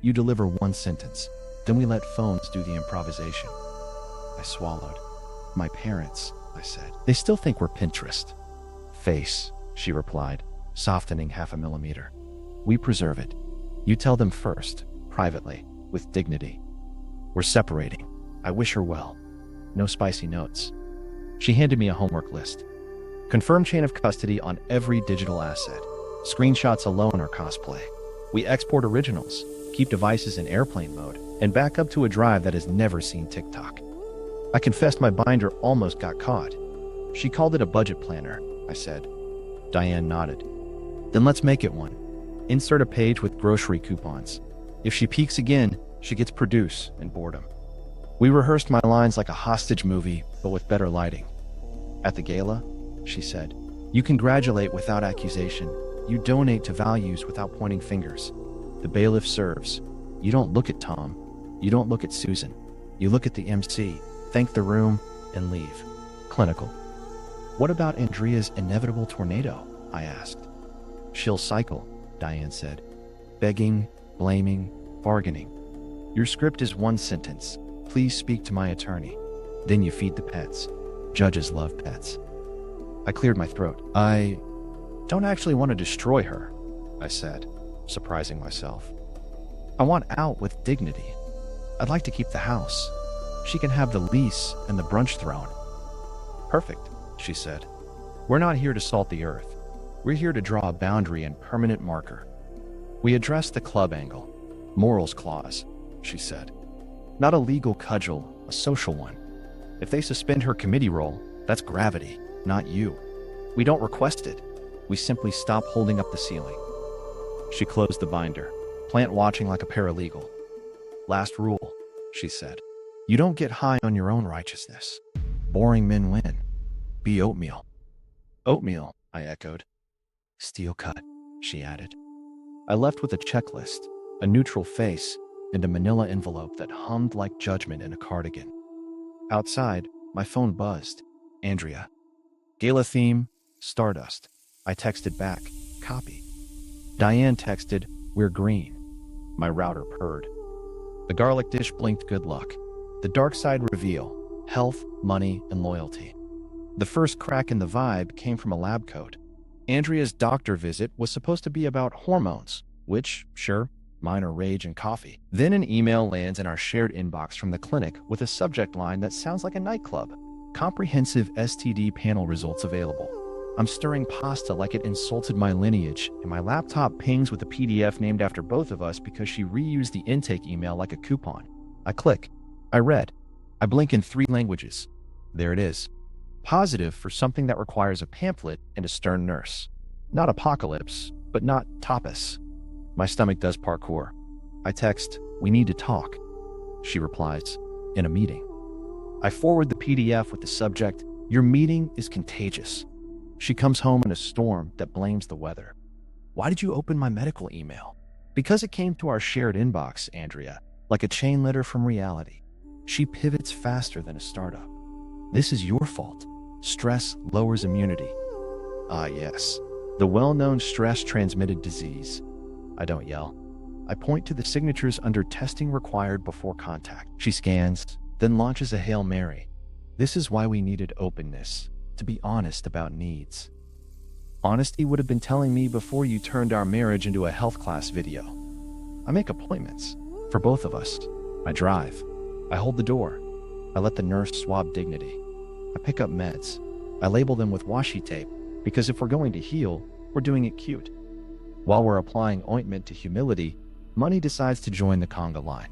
You deliver one sentence, then we let phones do the improvisation. I swallowed. "My parents," I said. "They still think we're Pinterest." "Face," she replied, softening 0.5 millimeter. "We preserve it. You tell them first, privately, with dignity. We're separating. I wish her well. No spicy notes." She handed me a homework list. Confirm chain of custody on every digital asset. Screenshots alone are cosplay. We export originals, keep devices in airplane mode, and back up to a drive that has never seen TikTok. I confessed my binder almost got caught. She called it a budget planner, I said. Diane nodded. Then let's make it one. Insert a page with grocery coupons. If she peeks again, she gets produce and boredom. We rehearsed my lines like a hostage movie, but with better lighting. At the gala, she said, you congratulate without accusation. You donate to values without pointing fingers. The bailiff serves. You don't look at Tom. You don't look at Susan. You look at the MC, thank the room, and leave. Clinical. What about Andrea's inevitable tornado? I asked. She'll cycle, Diane said. Begging, blaming, bargaining. Your script is one sentence. Please speak to my attorney. Then you feed the pets. Judges love pets. I cleared my throat. I don't actually want to destroy her, I said, surprising myself. I want out with dignity. I'd like to keep the house. She can have the lease and the brunch throne. Perfect, she said. We're not here to salt the earth. We're here to draw a boundary and permanent marker. We addressed the club angle. Morals clause, she said. Not a legal cudgel, a social one. If they suspend her committee role, that's gravity, not you. We don't request it. We simply stop holding up the ceiling. She closed the binder, plant watching like a paralegal. Last rule, she said. You don't get high on your own righteousness. Boring men win. Be oatmeal. Oatmeal, I echoed. Steel cut, she added. I left with a checklist, a neutral face, and a manila envelope that hummed like judgment in a cardigan. Outside, my phone buzzed. Andrea. Gala theme, Stardust. I texted back, copy. Diane texted, we're green. My router purred. The garlic dish blinked good luck. The dark side reveal, health, money, and loyalty. The first crack in the vibe came from a lab coat. Andrea's doctor visit was supposed to be about hormones, which, sure, mine are rage and coffee. Then an email lands in our shared inbox from the clinic with a subject line that sounds like a nightclub. Comprehensive STD panel results available. I'm stirring pasta like it insulted my lineage, and my laptop pings with a PDF named after both of us because she reused the intake email like a coupon. I click. I read. I blink in 3 languages. There it is. Positive for something that requires a pamphlet and a stern nurse. Not apocalypse, but not tapas. My stomach does parkour. I text, we need to talk. She replies, in a meeting. I forward the PDF with the subject, your meeting is contagious. She comes home in a storm that blames the weather. Why did you open my medical email? Because it came to our shared inbox, Andrea, like a chain letter from reality. She pivots faster than a startup. This is your fault. Stress lowers immunity. Ah, yes. The well-known stress-transmitted disease. I don't yell. I point to the signatures under testing required before contact. She scans, then launches a Hail Mary. This is why we needed openness, to be honest about needs. Honesty would have been telling me before you turned our marriage into a health class video. I make appointments, for both of us. I drive. I hold the door. I let the nurse swab dignity. I pick up meds. I label them with washi tape, because if we're going to heal, we're doing it cute. While we're applying ointment to humility, money decides to join the conga line.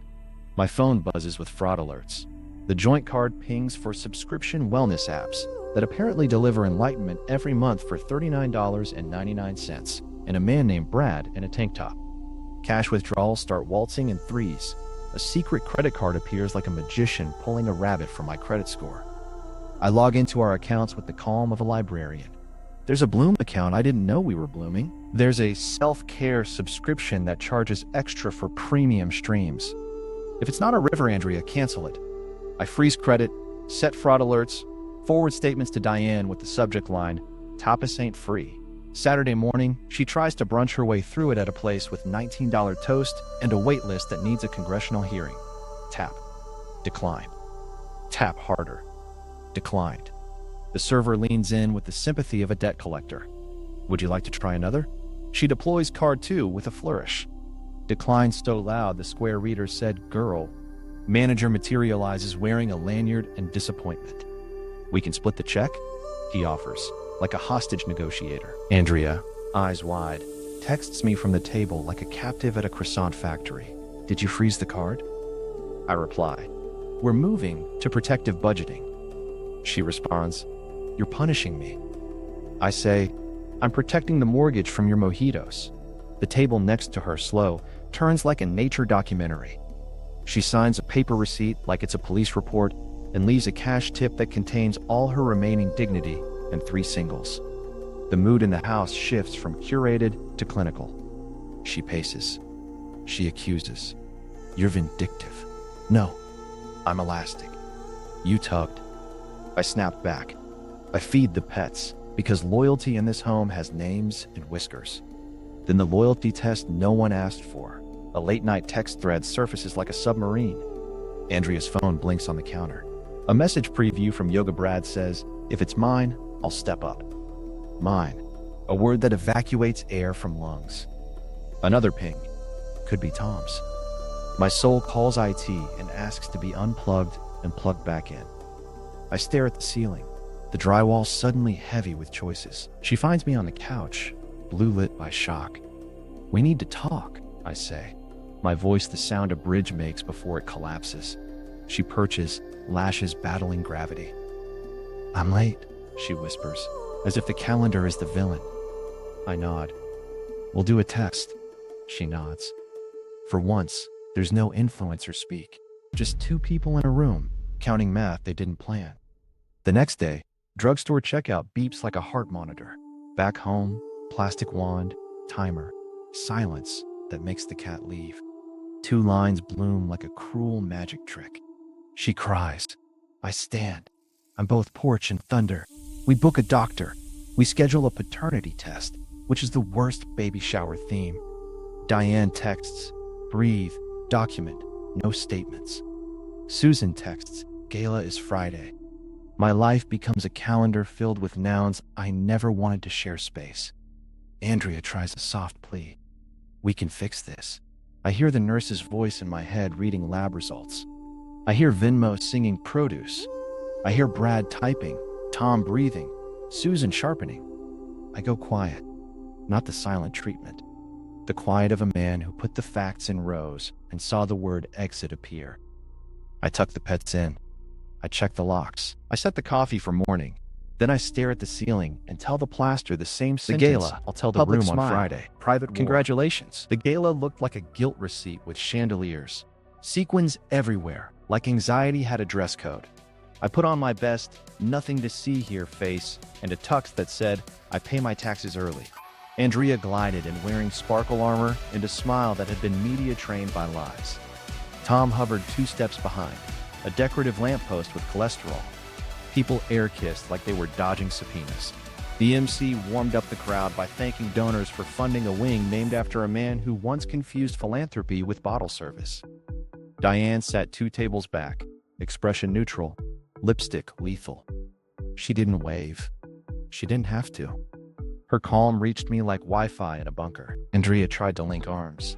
My phone buzzes with fraud alerts. The joint card pings for subscription wellness apps that apparently deliver enlightenment every month for $39.99, and a man named Brad in a tank top. Cash withdrawals start waltzing in 3s. A secret credit card appears like a magician pulling a rabbit from my credit score. I log into our accounts with the calm of a librarian. There's a Bloom account I didn't know we were blooming. There's a self-care subscription that charges extra for premium streams. If it's not a river, Andrea, cancel it. I freeze credit, set fraud alerts, forward statements to Diane with the subject line, tapas ain't free. Saturday morning, she tries to brunch her way through it at a place with $19 toast and a wait list that needs a congressional hearing. Tap. Decline. Tap harder. Declined. The server leans in with the sympathy of a debt collector. Would you like to try another? She deploys card 2 with a flourish. Declined so loud the square reader said, girl. Manager materializes wearing a lanyard and disappointment. We can split the check? He offers. like a hostage negotiator. Andrea, eyes wide, texts me from the table like a captive at a croissant factory. Did you freeze the card? I reply, we're moving to protective budgeting. She responds, you're punishing me. I say, I'm protecting the mortgage from your mojitos. The table next to her turns like a nature documentary. She signs a paper receipt like it's a police report and leaves a cash tip that contains all her remaining dignity and 3 singles. The mood in the house shifts from curated to clinical. She paces. She accuses. You're vindictive. No, I'm elastic. You tugged. I snapped back. I feed the pets because loyalty in this home has names and whiskers. Then the loyalty test no one asked for. A late-night text thread surfaces like a submarine. Andrea's phone blinks on the counter. A message preview from Yoga Brad says, if it's mine, I'll step up. Mine, a word that evacuates air from lungs. Another ping, could be Tom's. My soul calls IT and asks to be unplugged and plugged back in. I stare at the ceiling, the drywall suddenly heavy with choices. She finds me on the couch, blue lit by shock. We need to talk, I say, my voice the sound a bridge makes before it collapses. She perches, lashes battling gravity. I'm late, she whispers, as if the calendar is the villain. I nod. We'll do a test. She nods. For once, there's no influencer speak, just 2 people in a room, counting math they didn't plan. The next day, drugstore checkout beeps like a heart monitor. Back home, plastic wand, timer, silence that makes the cat leave. 2 lines bloom like a cruel magic trick. She cries. I stand. I'm both porch and thunder. We book a doctor. We schedule a paternity test, which is the worst baby shower theme. Diane texts, breathe, document, no statements. Susan texts, Gala is Friday. My life becomes a calendar filled with nouns I never wanted to share space. Andrea tries a soft plea. We can fix this. I hear the nurse's voice in my head reading lab results. I hear Venmo singing produce. I hear Brad typing, Tom breathing, Susan sharpening. I go quiet, not the silent treatment. The quiet of a man who put the facts in rows and saw the word exit appear. I tuck the pets in. I check the locks. I set the coffee for morning. Then I stare at the ceiling and tell the plaster the same sentence. The gala, I'll tell the room on Friday. Private war. Congratulations. The gala looked like a guilt receipt with chandeliers. Sequins everywhere, like anxiety had a dress code. I put on my best, nothing to see here face, and a tux that said, I pay my taxes early. Andrea glided in wearing sparkle armor and a smile that had been media trained by lies. Tom hovered 2 steps behind, a decorative lamppost with cholesterol. People air-kissed like they were dodging subpoenas. The MC warmed up the crowd by thanking donors for funding a wing named after a man who once confused philanthropy with bottle service. Diane sat 2 tables back, expression neutral, lipstick lethal. She didn't wave. She didn't have to. Her calm reached me like Wi-Fi in a bunker. Andrea tried to link arms.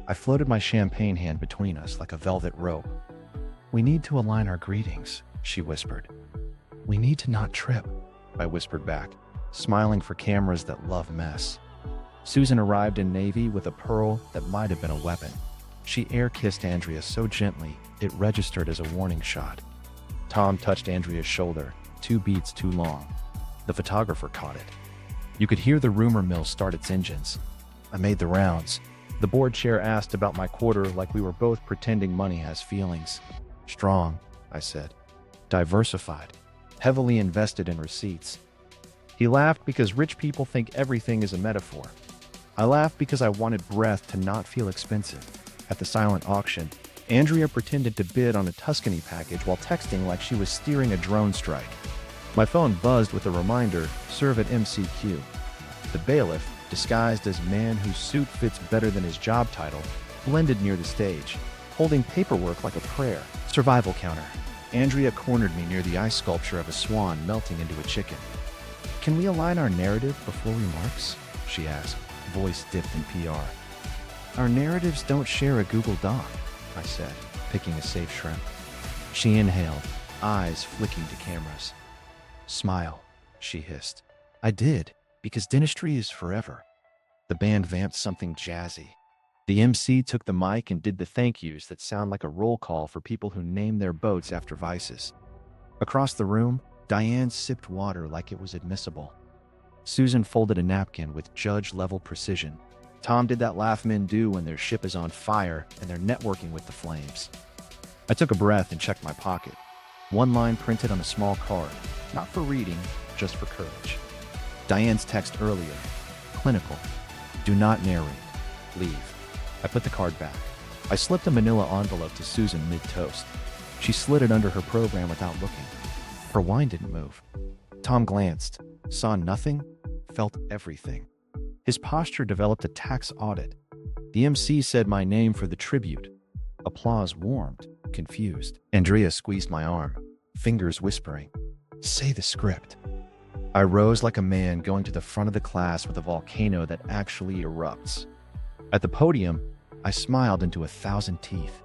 I floated my champagne hand between us like a velvet rope. We need to align our greetings, she whispered. We need to not trip, I whispered back, smiling for cameras that love mess. Susan arrived in navy with a pearl that might have been a weapon. She air-kissed Andrea so gently, it registered as a warning shot. Tom touched Andrea's shoulder, 2 beats too long. The photographer caught it. You could hear the rumor mill start its engines. I made the rounds. The board chair asked about my quarter like we were both pretending money has feelings. Strong, I said. Diversified. Heavily invested in receipts. He laughed because rich people think everything is a metaphor. I laughed because I wanted breath to not feel expensive. At the silent auction, Andrea pretended to bid on a Tuscany package while texting like she was steering a drone strike. My phone buzzed with a reminder, serve at MCQ. The bailiff, disguised as man whose suit fits better than his job title, blended near the stage, holding paperwork like a prayer. Survival counter. Andrea cornered me near the ice sculpture of a swan melting into a chicken. Can we align our narrative before remarks? She asked, voice dipped in PR. Our narratives don't share a Google Doc, I said, picking a safe shrimp. She inhaled, eyes flicking to cameras. Smile, she hissed. I did, because dentistry is forever. The band vamped something jazzy. The MC took the mic and did the thank yous that sound like a roll call for people who name their boats after vices. Across the room, Diane sipped water like it was admissible. Susan folded a napkin with judge-level precision. Tom did that laugh men do when their ship is on fire and they're networking with the flames. I took a breath and checked my pocket. One line printed on a small card, not for reading, just for courage. Diane's text earlier, clinical. Do not narrate. Leave. I put the card back. I slipped a manila envelope to Susan mid-toast. She slid it under her program without looking. Her wine didn't move. Tom glanced, saw nothing, felt everything. His posture developed a tax audit. The MC said my name for the tribute. Applause warmed, confused. Andrea squeezed my arm, fingers whispering, "Say the script." I rose like a man going to the front of the class with a volcano that actually erupts. At the podium, I smiled into 1,000 teeth.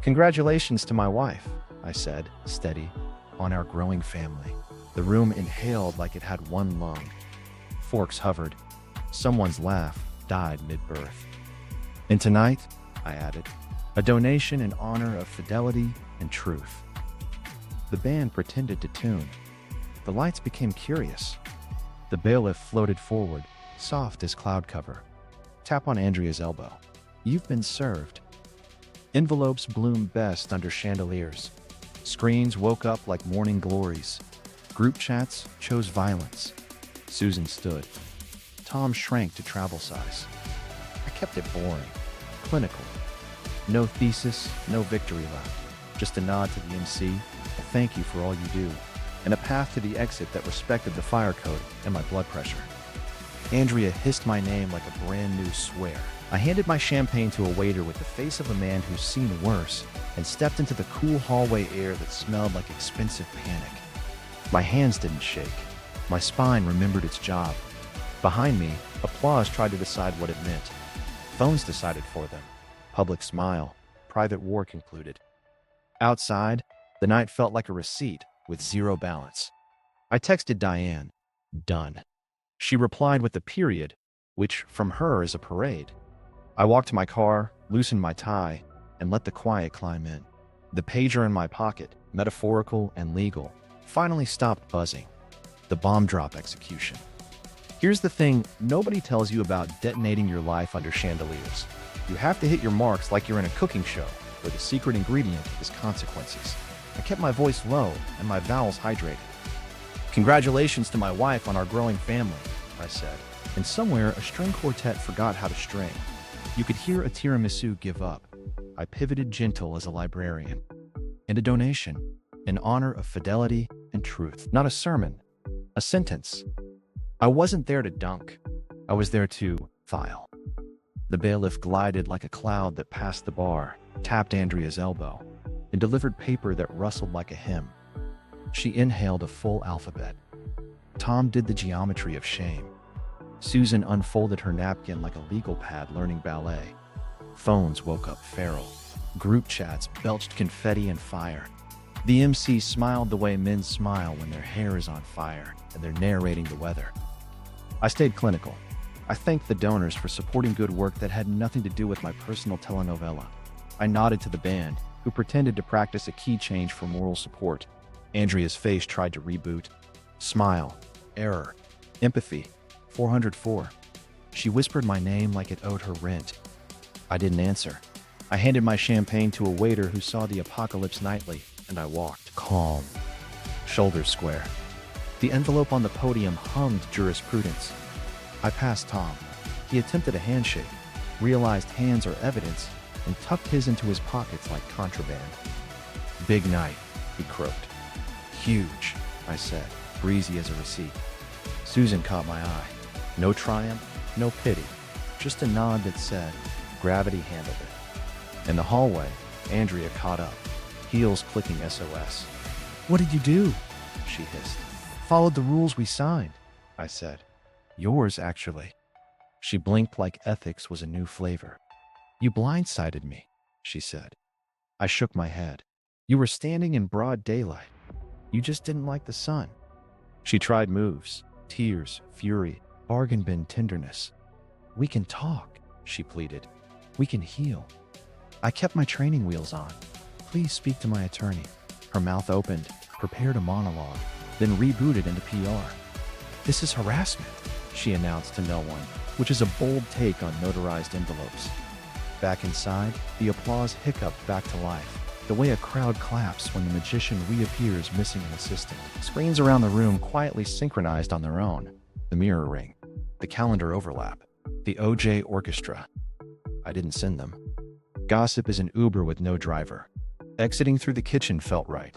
"Congratulations to my wife," I said, steady, "on our growing family." The room inhaled like it had one lung. Forks hovered. Someone's laugh died mid-birth. "And tonight," I added, "a donation in honor of fidelity and truth." The band pretended to tune. The lights became curious. The bailiff floated forward, soft as cloud cover. Tap on Andrea's elbow. "You've been served." Envelopes bloomed best under chandeliers. Screens woke up like morning glories. Group chats chose violence. Susan stood. Tom shrank to travel size. I kept it boring, clinical. No thesis, no victory lap. Just a nod to the MC, a thank you for all you do, and a path to the exit that respected the fire code and my blood pressure. Andrea hissed my name like a brand new swear. I handed my champagne to a waiter with the face of a man who's seen worse and stepped into the cool hallway air that smelled like expensive panic. My hands didn't shake. My spine remembered its job. Behind me, applause tried to decide what it meant. Phones decided for them. Public smile. Private war concluded. Outside, the night felt like a receipt with zero balance. I texted Diane. Done. She replied with a period, which from her is a parade. I walked to my car, loosened my tie, and let the quiet climb in. The pager in my pocket, metaphorical and legal, finally stopped buzzing. The bomb drop execution. Here's the thing nobody tells you about detonating your life under chandeliers. You have to hit your marks like you're in a cooking show, where the secret ingredient is consequences. I kept my voice low and my vowels hydrated. "Congratulations to my wife on our growing family," I said, and somewhere a string quartet forgot how to string. You could hear a tiramisu give up. I pivoted gentle as a librarian. And a donation, in honor of fidelity and truth. Not a sermon, a sentence. I wasn't there to dunk. I was there to file. The bailiff glided like a cloud that passed the bar, tapped Andrea's elbow, and delivered paper that rustled like a hymn. She inhaled a full alphabet. Tom did the geometry of shame. Susan unfolded her napkin like a legal pad learning ballet. Phones woke up feral. Group chats belched confetti and fire. The MC smiled the way men smile when their hair is on fire and they're narrating the weather. I stayed clinical. I thanked the donors for supporting good work that had nothing to do with my personal telenovela. I nodded to the band, who pretended to practice a key change for moral support. Andrea's face tried to reboot. Smile. Error. Empathy. 404. She whispered my name like it owed her rent. I didn't answer. I handed my champagne to a waiter who saw the apocalypse nightly, and I walked, calm, shoulders square. The envelope on the podium hummed jurisprudence. I passed Tom. He attempted a handshake, realized hands are evidence, and tucked his into his pockets like contraband. "Big night," he croaked. "Huge," I said, breezy as a receipt. Susan caught my eye. No triumph, no pity, just a nod that said, "Gravity handled it." In the hallway, Andrea caught up, heels clicking SOS. "What did you do?" she hissed. "Followed the rules we signed," I said. "Yours, actually." She blinked like ethics was a new flavor. "You blindsided me," she said. I shook my head. "You were standing in broad daylight. You just didn't like the sun." She tried moves. Tears, fury, bargain bin tenderness. "We can talk," she pleaded. "We can heal." I kept my training wheels on. "Please speak to my attorney." Her mouth opened, prepared a monologue, then rebooted into PR. "This is harassment," she announced to no one, which is a bold take on notarized envelopes. Back inside, the applause hiccuped back to life, the way a crowd claps when the magician reappears missing an assistant. Screens around the room quietly synchronized on their own. The mirror ring, the calendar overlap, the OJ orchestra. I didn't send them. Gossip is an Uber with no driver. Exiting through the kitchen felt right.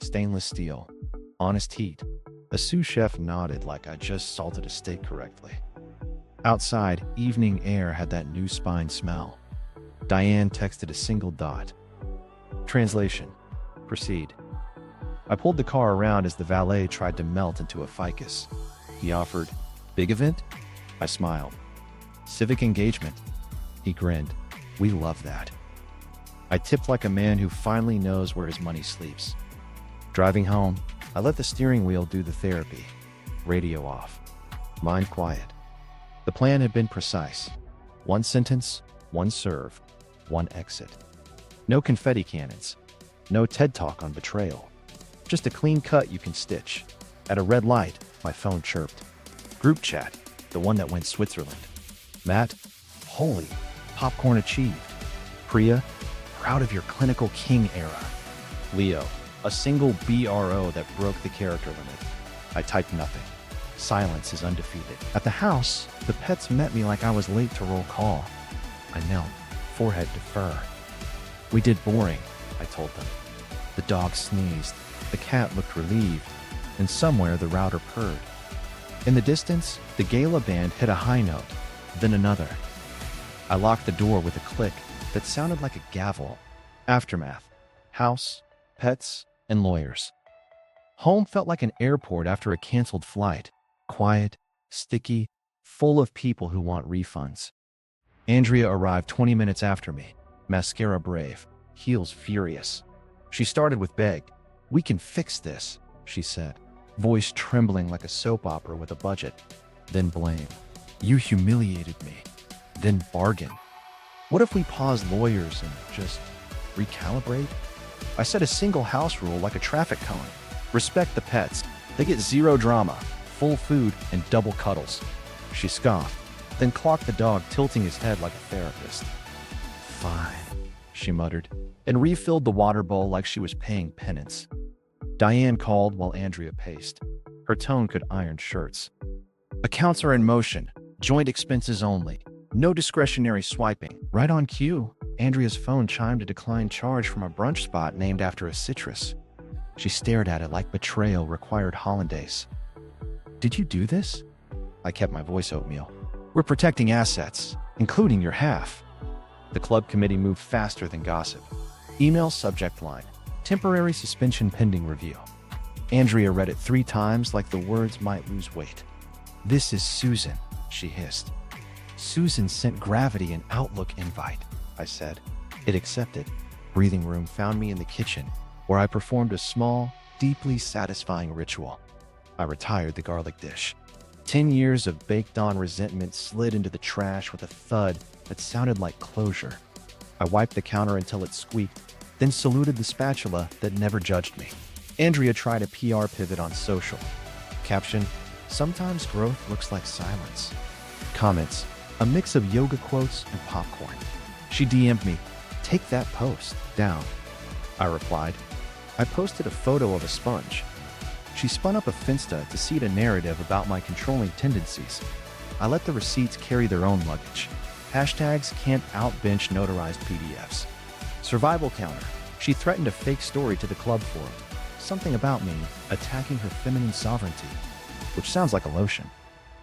Stainless steel, honest heat. A sous chef nodded like I just salted a steak correctly. Outside, evening air had that new spine smell. Diane texted a single dot. Translation: proceed. I pulled the car around as the valet tried to melt into a ficus. He offered, "Big event?" I smiled. "Civic engagement." He grinned. "We love that." I tipped like a man who finally knows where his money sleeps. Driving home, I let the steering wheel do the therapy. Radio off. Mind quiet. The plan had been precise. One sentence, one serve, one exit. No confetti cannons. No TED Talk on betrayal. Just a clean cut you can stitch. At a red light, my phone chirped. Group chat, the one that went Switzerland. Matt, holy, popcorn achieved. Priya, proud of your clinical king era. Leo, a single BRO that broke the character limit. I typed nothing. Silence is undefeated. At the house, the pets met me like I was late to roll call. I knelt, forehead to fur. "We did boring," I told them. The dog sneezed, the cat looked relieved, and somewhere the router purred. In the distance, the Gala band hit a high note, then another. I locked the door with a click that sounded like a gavel. Aftermath. House, pets, and lawyers. Home felt like an airport after a canceled flight. Quiet, sticky, full of people who want refunds. Andrea arrived 20 minutes after me, mascara brave, heels furious. She started with beg. "We can fix this," she said, voice trembling like a soap opera with a budget. Then blame. "You humiliated me." Then bargain. "What if we pause lawyers and just recalibrate?" I set a single house rule like a traffic cone. Respect the pets. They get zero drama, full food, and double cuddles. She scoffed, then clocked the dog tilting his head like a therapist. "Fine," she muttered, and refilled the water bowl like she was paying penance. Diane called while Andrea paced. Her tone could iron shirts. "Accounts are in motion. Joint expenses only. No discretionary swiping." Right on cue, Andrea's phone chimed a declined charge from a brunch spot named after a citrus. She stared at it like betrayal required hollandaise. "Did you do this?" I kept my voice oatmeal. "We're protecting assets, including your half." The club committee moved faster than gossip. Email subject line: temporary suspension pending review. Andrea read it 3 times like the words might lose weight. "This is Susan," she hissed. "Susan sent Gravity an Outlook invite," I said. It accepted. Breathing room found me in the kitchen, where I performed a small, deeply satisfying ritual. I retired the garlic dish. 10 years of baked-on resentment slid into the trash with a thud that sounded like closure. I wiped the counter until it squeaked, then saluted the spatula that never judged me. Andrea tried a PR pivot on social. Caption: "Sometimes growth looks like silence." Comments: a mix of yoga quotes and popcorn. She DM'd me, "Take that post down." I replied, "I posted a photo of a sponge." She spun up a Finsta to seed a narrative about my controlling tendencies. I let the receipts carry their own luggage. Hashtags can't outbench notarized PDFs. Survival counter. She threatened a fake story to the club forum. Something about me attacking her feminine sovereignty, which sounds like a lotion.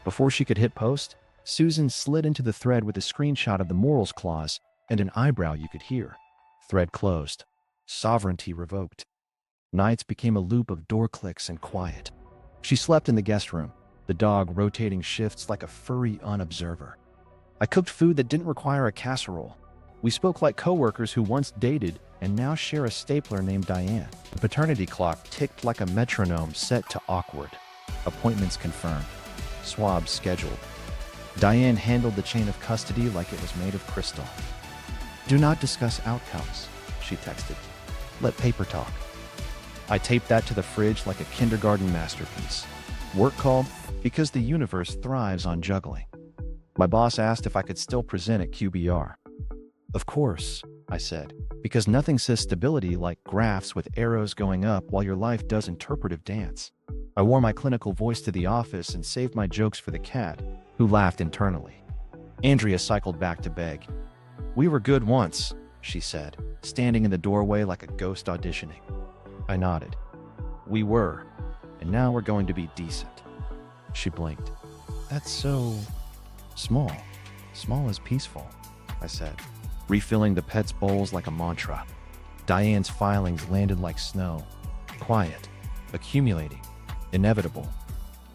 Before she could hit post, Susan slid into the thread with a screenshot of the morals clause and an eyebrow you could hear. Thread closed. Sovereignty revoked. Nights became a loop of door clicks and quiet. She slept in the guest room, the dog rotating shifts like a furry unobserver. I cooked food that didn't require a casserole. We spoke like coworkers who once dated and now share a stapler named Diane. The paternity clock ticked like a metronome set to awkward. Appointments confirmed. Swabs scheduled. Diane handled the chain of custody like it was made of crystal. Do not discuss outcomes, she texted. Let paper talk. I taped that to the fridge like a kindergarten masterpiece. Work called because the universe thrives on juggling. My boss asked if I could still present at QBR. Of course, I said, because nothing says stability like graphs with arrows going up while your life does interpretive dance. I wore my clinical voice to the office and saved my jokes for the cat, who laughed internally. Andrea cycled back to beg. We were good once, she said, standing in the doorway like a ghost auditioning. I nodded. We were, and now we're going to be decent. She blinked. That's so small. Small is peaceful, I said, refilling the pet's bowls like a mantra. Diane's filings landed like snow. Quiet, accumulating, inevitable.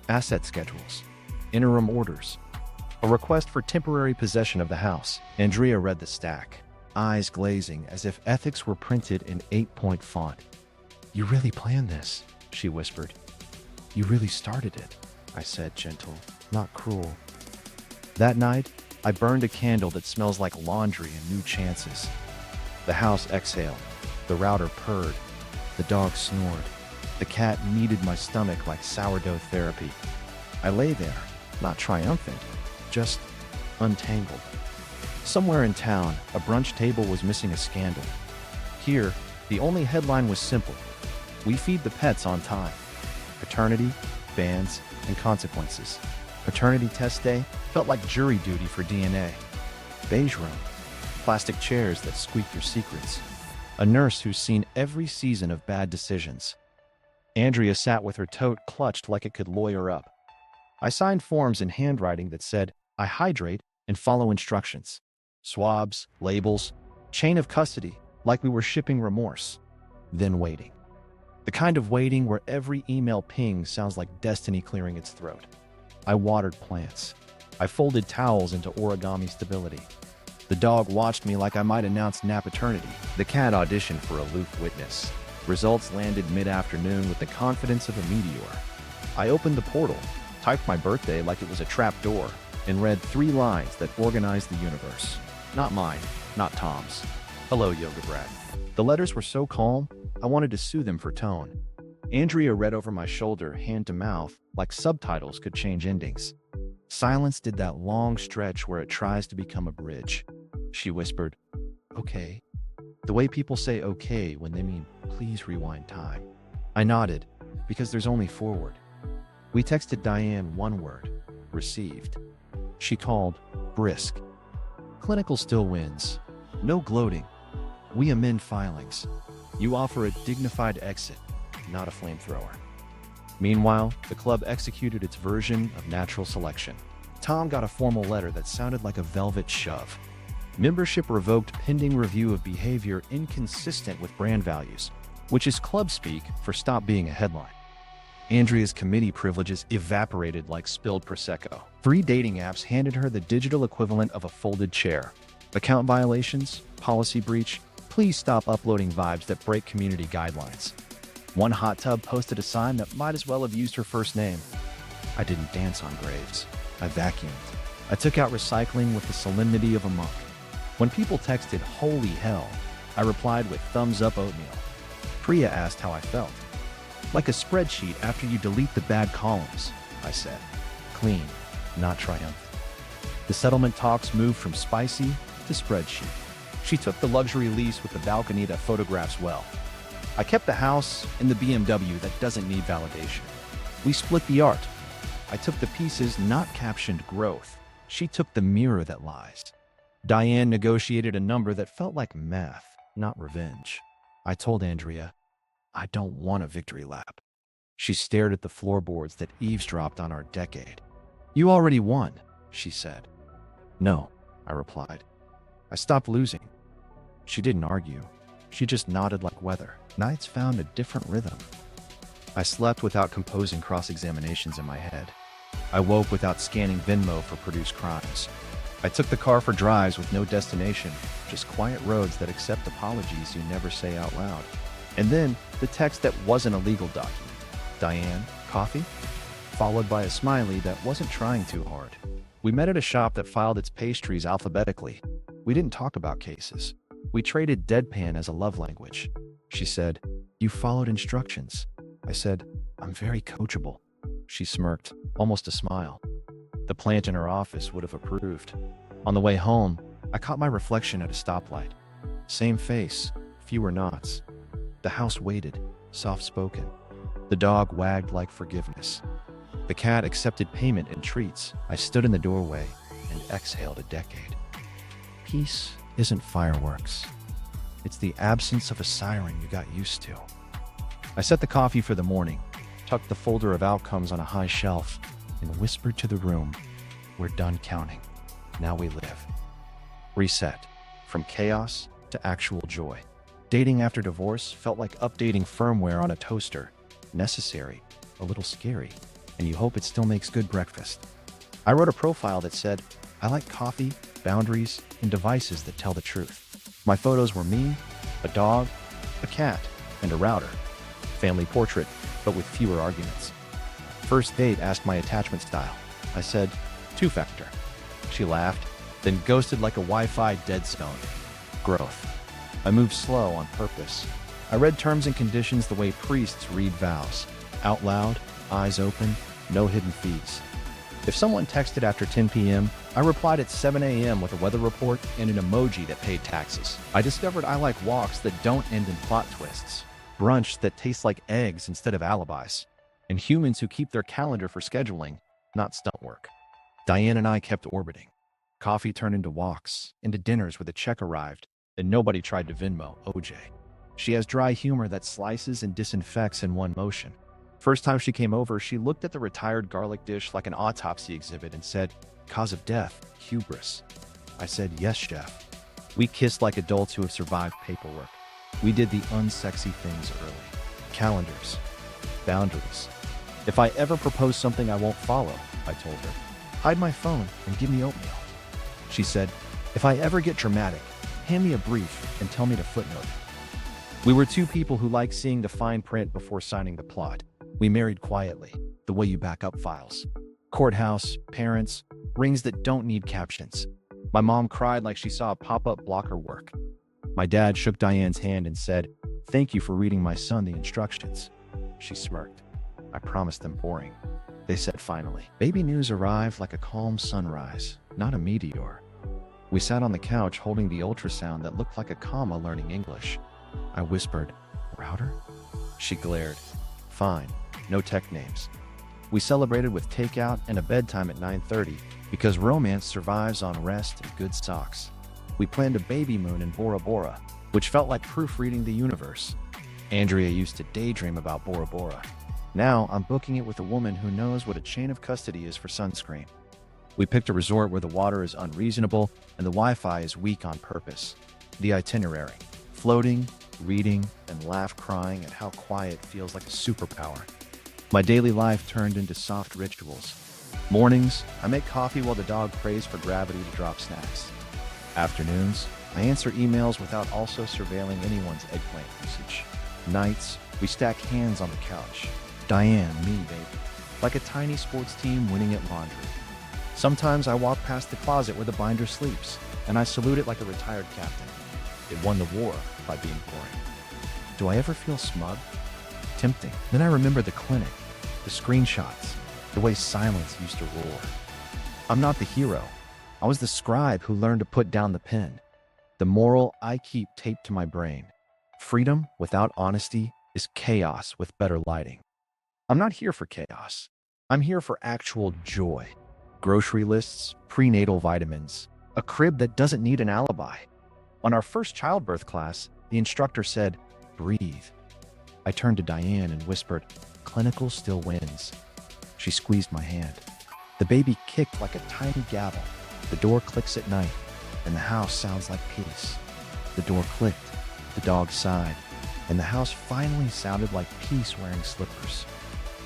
Asset schedules, interim orders, a request for temporary possession of the house. Andrea read the stack, eyes glazing as if ethics were printed in 8-point font. You really planned this, she whispered. You really started it, I said, gentle, not cruel. That night, I burned a candle that smells like laundry and new chances. The house exhaled, the router purred, the dog snored, the cat kneaded my stomach like sourdough therapy. I lay there, not triumphant, just untangled. Somewhere in town, a brunch table was missing a scandal. Here, the only headline was simple. We feed the pets on time. Paternity, bans, and consequences. Paternity test day felt like jury duty for DNA. Beige room. Plastic chairs that squeak your secrets. A nurse who's seen every season of bad decisions. Andrea sat with her tote clutched like it could lawyer up. I signed forms in handwriting that said, I hydrate and follow instructions. Swabs, labels, chain of custody, like we were shipping remorse. Then waiting. The kind of waiting where every email ping sounds like destiny clearing its throat. I watered plants. I folded towels into origami stability. The dog watched me like I might announce paternity. The cat auditioned for aloof witness. Results landed mid-afternoon with the confidence of a meteor. I opened the portal, typed my birthday like it was a trap door, and read 3 lines that organized the universe. Not mine, not Tom's. Hello, yoga brat. The letters were so calm, I wanted to sue them for tone. Andrea read over my shoulder, hand to mouth, like subtitles could change endings. Silence did that long stretch where it tries to become a bridge. She whispered, okay. The way people say okay when they mean please rewind time. I nodded, because there's only forward. We texted Diane one word, received. She called, brisk. Clinical still wins. No gloating. We amend filings. You offer a dignified exit, not a flamethrower. Meanwhile, the club executed its version of natural selection. Tom got a formal letter that sounded like a velvet shove. Membership revoked pending review of behavior inconsistent with brand values, which is club speak for stop being a headline. Andrea's committee privileges evaporated like spilled Prosecco. 3 dating apps handed her the digital equivalent of a folded chair. Account violations, policy breach, please stop uploading vibes that break community guidelines. One hot tub posted a sign that might as well have used her first name. I didn't dance on graves. I vacuumed. I took out recycling with the solemnity of a monk. When people texted, holy hell, I replied with thumbs up oatmeal. Priya asked how I felt. Like a spreadsheet after you delete the bad columns, I said. Clean, not triumphant. The settlement talks moved from spicy to spreadsheet. She took the luxury lease with the balcony that photographs well. I kept the house and the BMW that doesn't need validation. We split the art. I took the pieces not captioned growth. She took the mirror that lies. Diane negotiated a number that felt like math, not revenge. I told Andrea, I don't want a victory lap. She stared at the floorboards that eavesdropped on our decade. You already won, she said. No, I replied. I stopped losing. She didn't argue. She just nodded like weather. Nights found a different rhythm. I slept without composing cross-examinations in my head. I woke without scanning Venmo for produced crimes. I took the car for drives with no destination, just quiet roads that accept apologies you never say out loud. And then, the text that wasn't a legal document. Diane, coffee? followed by a smiley that wasn't trying too hard. We met at a shop that filed its pastries alphabetically. We didn't talk about cases. We traded deadpan as a love language. She said, "You followed instructions." I said, "I'm very coachable." She smirked, almost a smile. The plant in her office would have approved. On the way home, I caught my reflection at a stoplight. Same face, fewer knots. The house waited, soft-spoken. The dog wagged like forgiveness. The cat accepted payment and treats. I stood in the doorway and exhaled a decade. Peace isn't fireworks. It's the absence of a siren you got used to. I set the coffee for the morning, tucked the folder of outcomes on a high shelf, and whispered to the room, "We're done counting. Now we live." Reset. From chaos to actual joy. Dating after divorce felt like updating firmware on a toaster. Necessary, a little scary, and you hope it still makes good breakfast. I wrote a profile that said, "I like coffee, boundaries, and devices that tell the truth." My photos were me, a dog, a cat, and a router. Family portrait, but with fewer arguments. First date asked my attachment style. I said, "2-factor." She laughed, then ghosted like a Wi-Fi dead zone. Growth. I moved slow on purpose. I read terms and conditions the way priests read vows. Out loud, eyes open, no hidden fees. If someone texted after 10 p.m., I replied at 7 a.m. with a weather report and an emoji that paid taxes. I discovered I like walks that don't end in plot twists, brunch that tastes like eggs instead of alibis, and humans who keep their calendar for scheduling, not stunt work. Diane and I kept orbiting. Coffee turned into walks, into dinners where the check arrived, and nobody tried to Venmo OJ. She has dry humor that slices and disinfects in one motion. First time she came over, she looked at the retired garlic dish like an autopsy exhibit and said, "Cause of death, hubris." I said, "Yes, chef." We kissed like adults who have survived paperwork. We did the unsexy things early. Calendars. Boundaries. If I ever propose something I won't follow, I told her, hide my phone and give me oatmeal. She said, if I ever get dramatic, hand me a brief and tell me to footnote it. We were two people who liked seeing the fine print before signing the plot. We married quietly, the way you back up files. Courthouse, parents, rings that don't need captions. My mom cried like she saw a pop-up blocker work. My dad shook Diane's hand and said, "Thank you for reading my son the instructions." She smirked. I promised them boring. They said finally. Baby news arrived like a calm sunrise, not a meteor. We sat on the couch holding the ultrasound that looked like a comma learning English. I whispered, "Router?" She glared. Fine, no tech names. We celebrated with takeout and a bedtime at 9:30 because romance survives on rest and good socks. We planned a baby moon in Bora Bora, which felt like proofreading the universe. Andrea used to daydream about Bora Bora. Now I'm booking it with a woman who knows what a chain of custody is for sunscreen. We picked a resort where the water is unreasonable and the Wi-Fi is weak on purpose. The itinerary: floating, reading, and laugh crying at how quiet feels like a superpower. My daily life turned into soft rituals. Mornings, I make coffee while the dog prays for gravity to drop snacks. Afternoons, I answer emails without also surveilling anyone's eggplant usage. Nights, we stack hands on the couch. Diane, me, baby. Like a tiny sports team winning at laundry. Sometimes I walk past the closet where the binder sleeps, and I salute it like a retired captain. It won the war by being boring. Do I ever feel smug? Tempting. Then I remember the clinic, the screenshots, the way silence used to roar. I'm not the hero. I was the scribe who learned to put down the pen. The moral I keep taped to my brain. Freedom without honesty is chaos with better lighting. I'm not here for chaos. I'm here for actual joy. Grocery lists, prenatal vitamins, a crib that doesn't need an alibi. On our first childbirth class, the instructor said, "Breathe." I turned to Diane and whispered, "Clinical still wins." She squeezed my hand. The baby kicked like a tiny gavel. The door clicks at night, and the house sounds like peace. The door clicked, the dog sighed, and the house finally sounded like peace wearing slippers.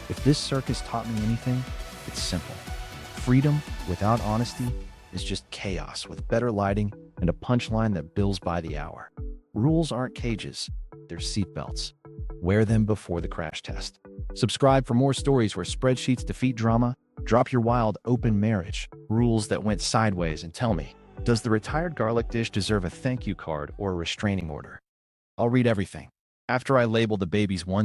If this circus taught me anything, it's simple. Freedom without honesty is just chaos with better lighting and a punchline that bills by the hour. Rules aren't cages, they're seatbelts. Wear them before the crash test. Subscribe for more stories where spreadsheets defeat drama. Drop your wild open marriage rules that went sideways and tell me, does the retired garlic dish deserve a thank you card or a restraining order? I'll read everything. After I label the babies one